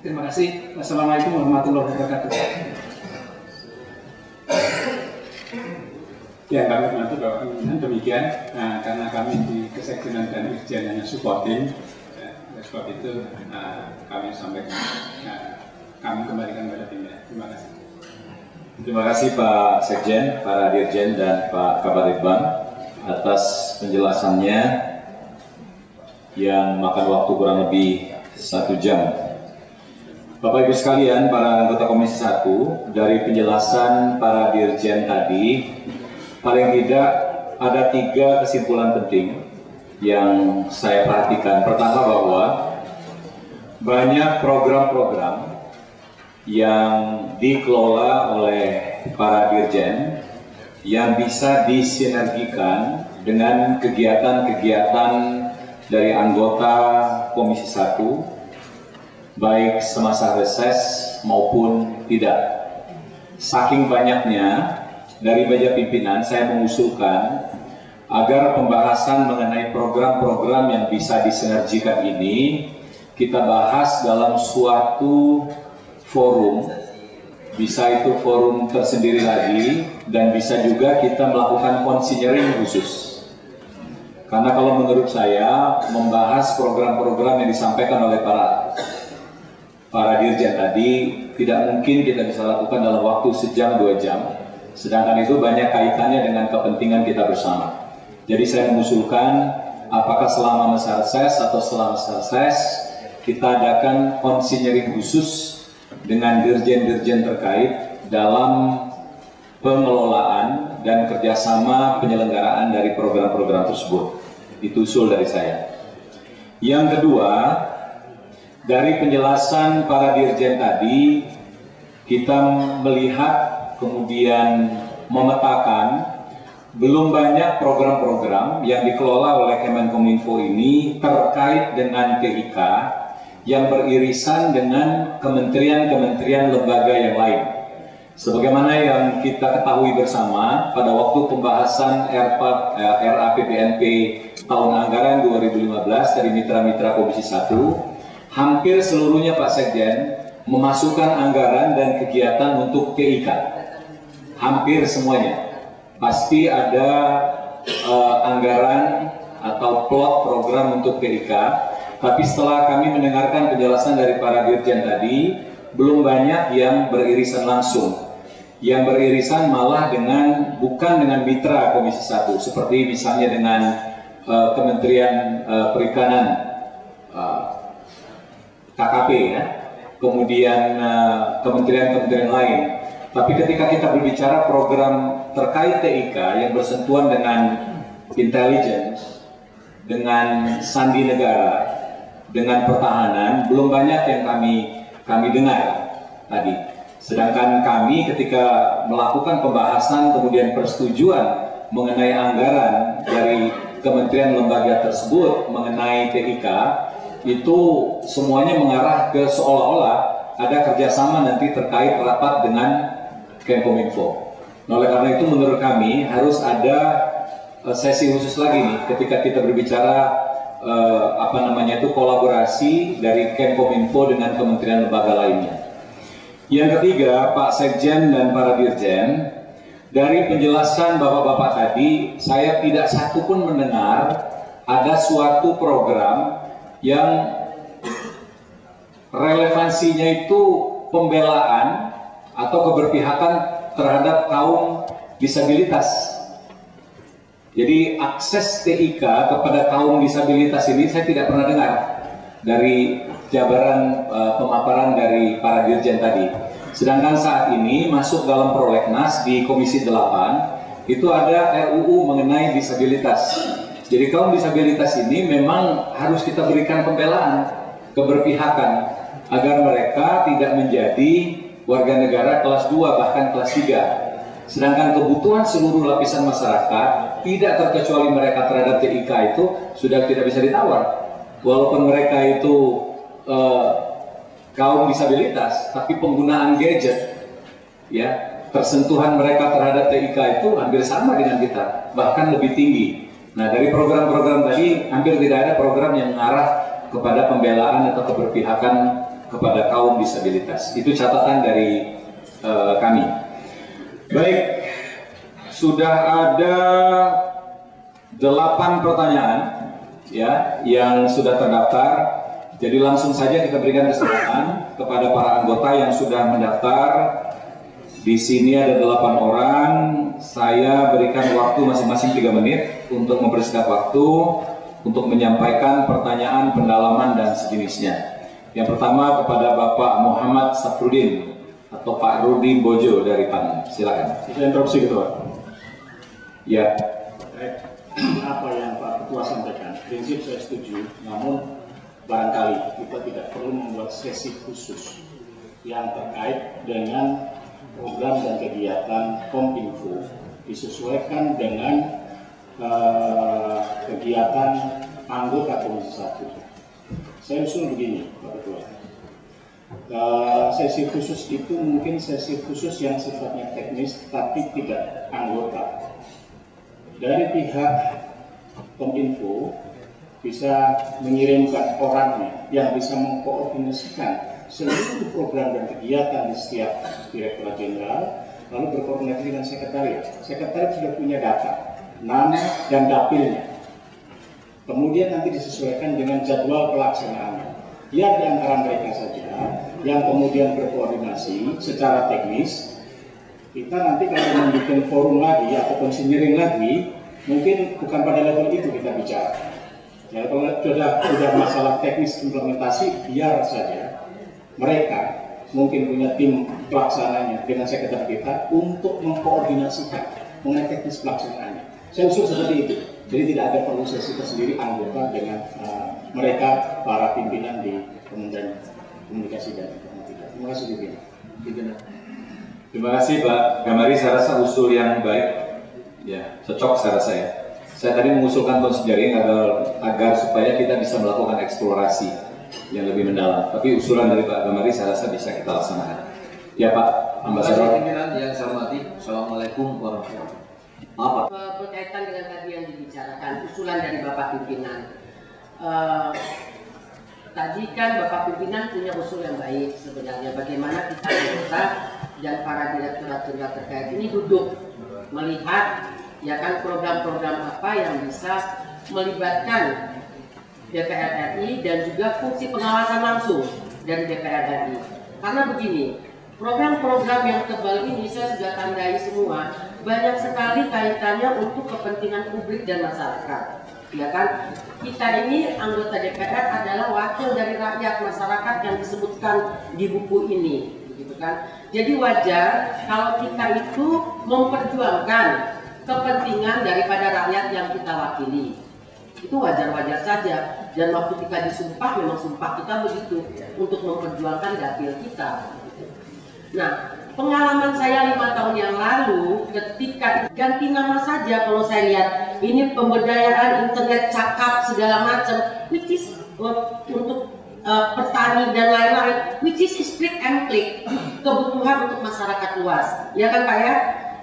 Terima kasih. Wassalamualaikum warahmatullahi wabarakatuh. Ya, kami hormati Bapak Pimpinan, demikian karena kami di Kesekjenan dan Irjen hanya supporting, sebab itu kami sampaikan, kami kembalikan kepada pimpinan. Terima kasih. Terima kasih Pak Sekjen, para Dirjen dan Pak Kabaritbang atas penjelasannya yang makan waktu kurang lebih 1 jam. Bapak Ibu sekalian, para anggota Komisi 1, dari penjelasan para Dirjen tadi, paling tidak ada 3 kesimpulan penting yang saya perhatikan. Pertama, bahwa banyak program-program yang dikelola oleh para Dirjen yang bisa disinergikan dengan kegiatan-kegiatan dari anggota Komisi 1, baik semasa reses maupun tidak. Saking banyaknya, dari meja pimpinan saya mengusulkan agar pembahasan mengenai program-program yang bisa disinergikan ini kita bahas dalam suatu forum, bisa itu forum tersendiri lagi, dan bisa juga kita melakukan konseling khusus. Karena kalau menurut saya, membahas program-program yang disampaikan oleh para Dirjen tadi, tidak mungkin kita bisa lakukan dalam waktu sejam 2 jam, sedangkan itu banyak kaitannya dengan kepentingan kita bersama. Jadi saya mengusulkan, apakah selama masa reses atau setelah masa reses, kita adakan konseling khusus dengan dirjen-dirjen terkait dalam pengelolaan dan kerjasama penyelenggaraan dari program-program tersebut. Itu usul dari saya. Yang kedua, dari penjelasan para dirjen tadi, kita melihat kemudian memetakan belum banyak program-program yang dikelola oleh Kemenkominfo ini terkait dengan TIK yang beririsan dengan kementerian-kementerian lembaga yang lain. Sebagaimana yang kita ketahui bersama pada waktu pembahasan RAPBNP tahun anggaran 2015 dari mitra-mitra Komisi 1, hampir seluruhnya Pak Sekjen memasukkan anggaran dan kegiatan untuk TIK. Hampir semuanya. Pasti ada anggaran atau plot program untuk TIK. Tapi setelah kami mendengarkan penjelasan dari para dirjen tadi, belum banyak yang beririsan langsung. Yang beririsan malah bukan dengan mitra Komisi 1, seperti misalnya dengan Kementerian Perikanan, KKP ya, kemudian kementerian-kementerian lain. Tapi ketika kita berbicara program terkait TIK yang bersentuhan dengan intelligence, dengan sandi negara, dengan pertahanan, belum banyak yang kami dengar tadi. Sedangkan kami ketika melakukan pembahasan kemudian persetujuan mengenai anggaran dari kementerian lembaga tersebut mengenai TIK, itu semuanya mengarah ke seolah-olah ada kerjasama nanti terkait rapat dengan Kemenkominfo. Nah, oleh karena itu menurut kami harus ada sesi khusus lagi nih ketika kita berbicara kolaborasi dari Kemenkominfo dengan kementerian lembaga lainnya. Yang ketiga, Pak Sekjen dan para Dirjen, dari penjelasan Bapak-Bapak tadi, saya tidak satu pun mendengar ada suatu program yang relevansinya itu pembelaan atau keberpihakan terhadap kaum disabilitas. Jadi akses TIK kepada kaum disabilitas ini saya tidak pernah dengar dari jabaran pemaparan dari para dirjen tadi. Sedangkan saat ini masuk dalam prolegnas di Komisi 8 itu ada RUU mengenai disabilitas. Jadi kaum disabilitas ini memang harus kita berikan pembelaan, keberpihakan agar mereka tidak menjadi warga negara kelas 2 bahkan kelas 3. Sedangkan kebutuhan seluruh lapisan masyarakat tidak terkecuali mereka terhadap TIK itu sudah tidak bisa ditawar. Walaupun mereka itu kaum disabilitas, tapi penggunaan gadget, ya, tersentuhan mereka terhadap TIK itu hampir sama dengan kita, bahkan lebih tinggi. Nah, dari program-program tadi hampir tidak ada program yang mengarah kepada pembelaan atau keberpihakan kepada kaum disabilitas. Itu catatan dari kami. Baik, sudah ada 8 pertanyaan ya yang sudah terdaftar. Jadi langsung saja kita berikan kesempatan kepada para anggota yang sudah mendaftar. Di sini ada 8 orang. Saya berikan waktu masing-masing 3 menit untuk mempersingkat waktu untuk menyampaikan pertanyaan, pendalaman dan sejenisnya. Yang pertama kepada Bapak Muhammad Safrudin atau Pak Rudi Bojo dari PAN. Silakan. Saya interupsi Ketua. Ya. Apa yang Pak Ketua sampaikan, prinsip saya setuju. Namun barangkali kita tidak perlu membuat sesi khusus yang terkait dengan program dan kegiatan Kominfo disesuaikan dengan kegiatan anggota Komisi 1. Saya usul begini, Pak Ketua. Sesi khusus itu mungkin sesi khusus yang sifatnya teknis tapi tidak anggota. Dari pihak Kominfo bisa mengirimkan orangnya yang bisa mengkoordinasikan seluruh program dan kegiatan di setiap Direktorat Jenderal, lalu berkoordinasi dengan sekretariat. Sekretariat sudah punya data, nama dan dapilnya. Kemudian nanti disesuaikan dengan jadwal pelaksanaannya. Biar di antara mereka saja yang kemudian berkoordinasi secara teknis. Kita nanti kalau membuat forum lagi ataupun seniring lagi, mungkin bukan pada level itu kita bicara. Ya, kalau sudah masalah teknis implementasi, biar saja mereka mungkin punya tim pelaksananya dengan sekretariat kita untuk mengkoordinasikan mengenai teknis pelaksanaannya. Saya usul seperti itu. Jadi tidak ada perlu sesi tersendiri anggota dengan mereka para pimpinan di Kementerian Komunikasi dan Informatika. Terima kasih pimpinan. Terima kasih Pak Gamari, saya rasa usul yang baik, ya cocok saya rasa ya. Saya tadi mengusulkan considering agar supaya kita bisa melakukan eksplorasi yang lebih mendalam. Tapi usulan dari Pak Gamari saya rasa bisa kita laksanakan. Ya Pak Ambasador. Pimpinan yang saya hormati, Assalamualaikum warahmatullahi wabarakatuh. Berkaitan dengan tadi yang dibicarakan, usulan dari Bapak Pimpinan. Tadi kan Bapak Pimpinan punya usul yang baik sebenarnya. Bagaimana kita anggota dan para direkturat terkait ini duduk melihat ya kan program-program apa yang bisa melibatkan DPR RI dan juga fungsi pengawasan langsung dari DPR RI. Karena begini, program-program yang tebal ini saya sudah tandai semua, banyak sekali kaitannya untuk kepentingan publik dan masyarakat. Ya kan, kita ini anggota DPR adalah wakil dari rakyat masyarakat yang disebutkan di buku ini, gitu kan. Jadi wajar kalau kita itu memperjuangkan kepentingan daripada rakyat yang kita wakili. Itu wajar-wajar saja. Dan waktu kita disumpah, memang sumpah kita begitu untuk memperjuangkan dapil kita. Nah, pengalaman saya 5 tahun yang lalu ketika ganti nama saja, kalau saya lihat ini pemberdayaan internet cakap segala macam, which is untuk petani dan lain-lain, which is split and click, kebutuhan untuk masyarakat luas, ya kan Pak ya?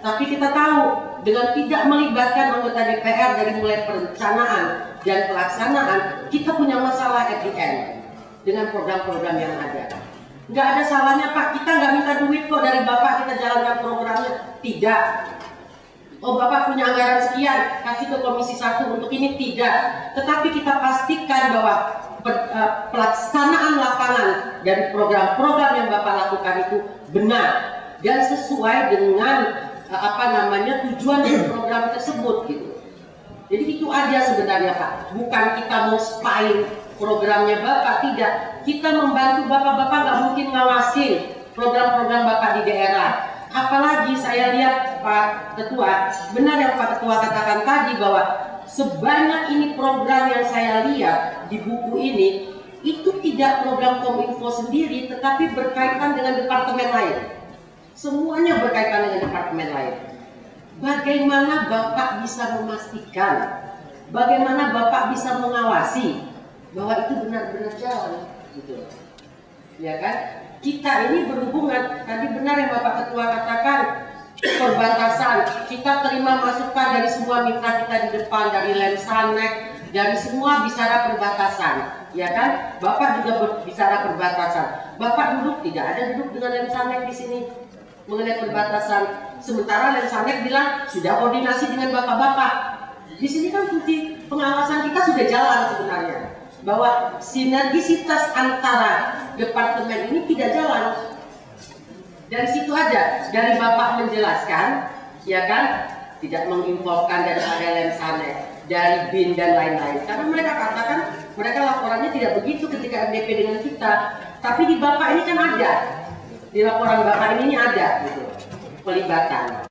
Tapi kita tahu dengan tidak melibatkan anggota DPR dari mulai perencanaan dan pelaksanaan, kita punya masalah at the end dengan program-program yang ada. Nggak ada salahnya Pak, kita nggak minta duit kok dari Bapak, kita jalankan programnya. Tidak. Oh Bapak punya anggaran sekian, kasih ke Komisi 1 untuk ini, tidak. Tetapi kita pastikan bahwa pelaksanaan lapangan dari program-program yang Bapak lakukan itu benar dan sesuai dengan tujuan dari program tersebut gitu. Jadi itu aja sebenarnya Pak, bukan kita mau spying programnya Bapak, tidak. Kita membantu Bapak nggak mungkin ngawasin program-program Bapak di daerah. Apalagi saya lihat Pak Ketua, benar yang Pak Ketua katakan tadi bahwa sebanyak ini program yang saya lihat di buku ini, itu tidak program Kominfo sendiri, tetapi berkaitan dengan departemen lain. Semuanya berkaitan dengan departemen lain. Bagaimana Bapak bisa memastikan, bagaimana Bapak bisa mengawasi bahwa itu benar-benar jalan, gitu, ya kan? Kita ini berhubungan, tadi benar yang Bapak Ketua katakan, perbatasan. Kita terima masukan dari semua mitra kita di depan, dari Lemsanek, dari semua bicara perbatasan, ya kan? Bapak juga bicara perbatasan. Bapak duduk, tidak ada duduk dengan Lemsanek di sini mengenai perbatasan. Sementara Lemsanek bilang sudah koordinasi dengan bapak-bapak. Di sini kan fungsi pengawasan kita sudah jalan sebenarnya, bahwa sinergisitas antara departemen ini tidak jalan. Dari situ aja, dari bapak menjelaskan, ya kan, tidak menginfokan daripada Lemsanek, dari BIN dan lain-lain. Karena mereka katakan, mereka laporannya tidak begitu ketika MDP dengan kita. Tapi di bapak ini kan ada, di laporan bapak ini ada gitu, pelibatan.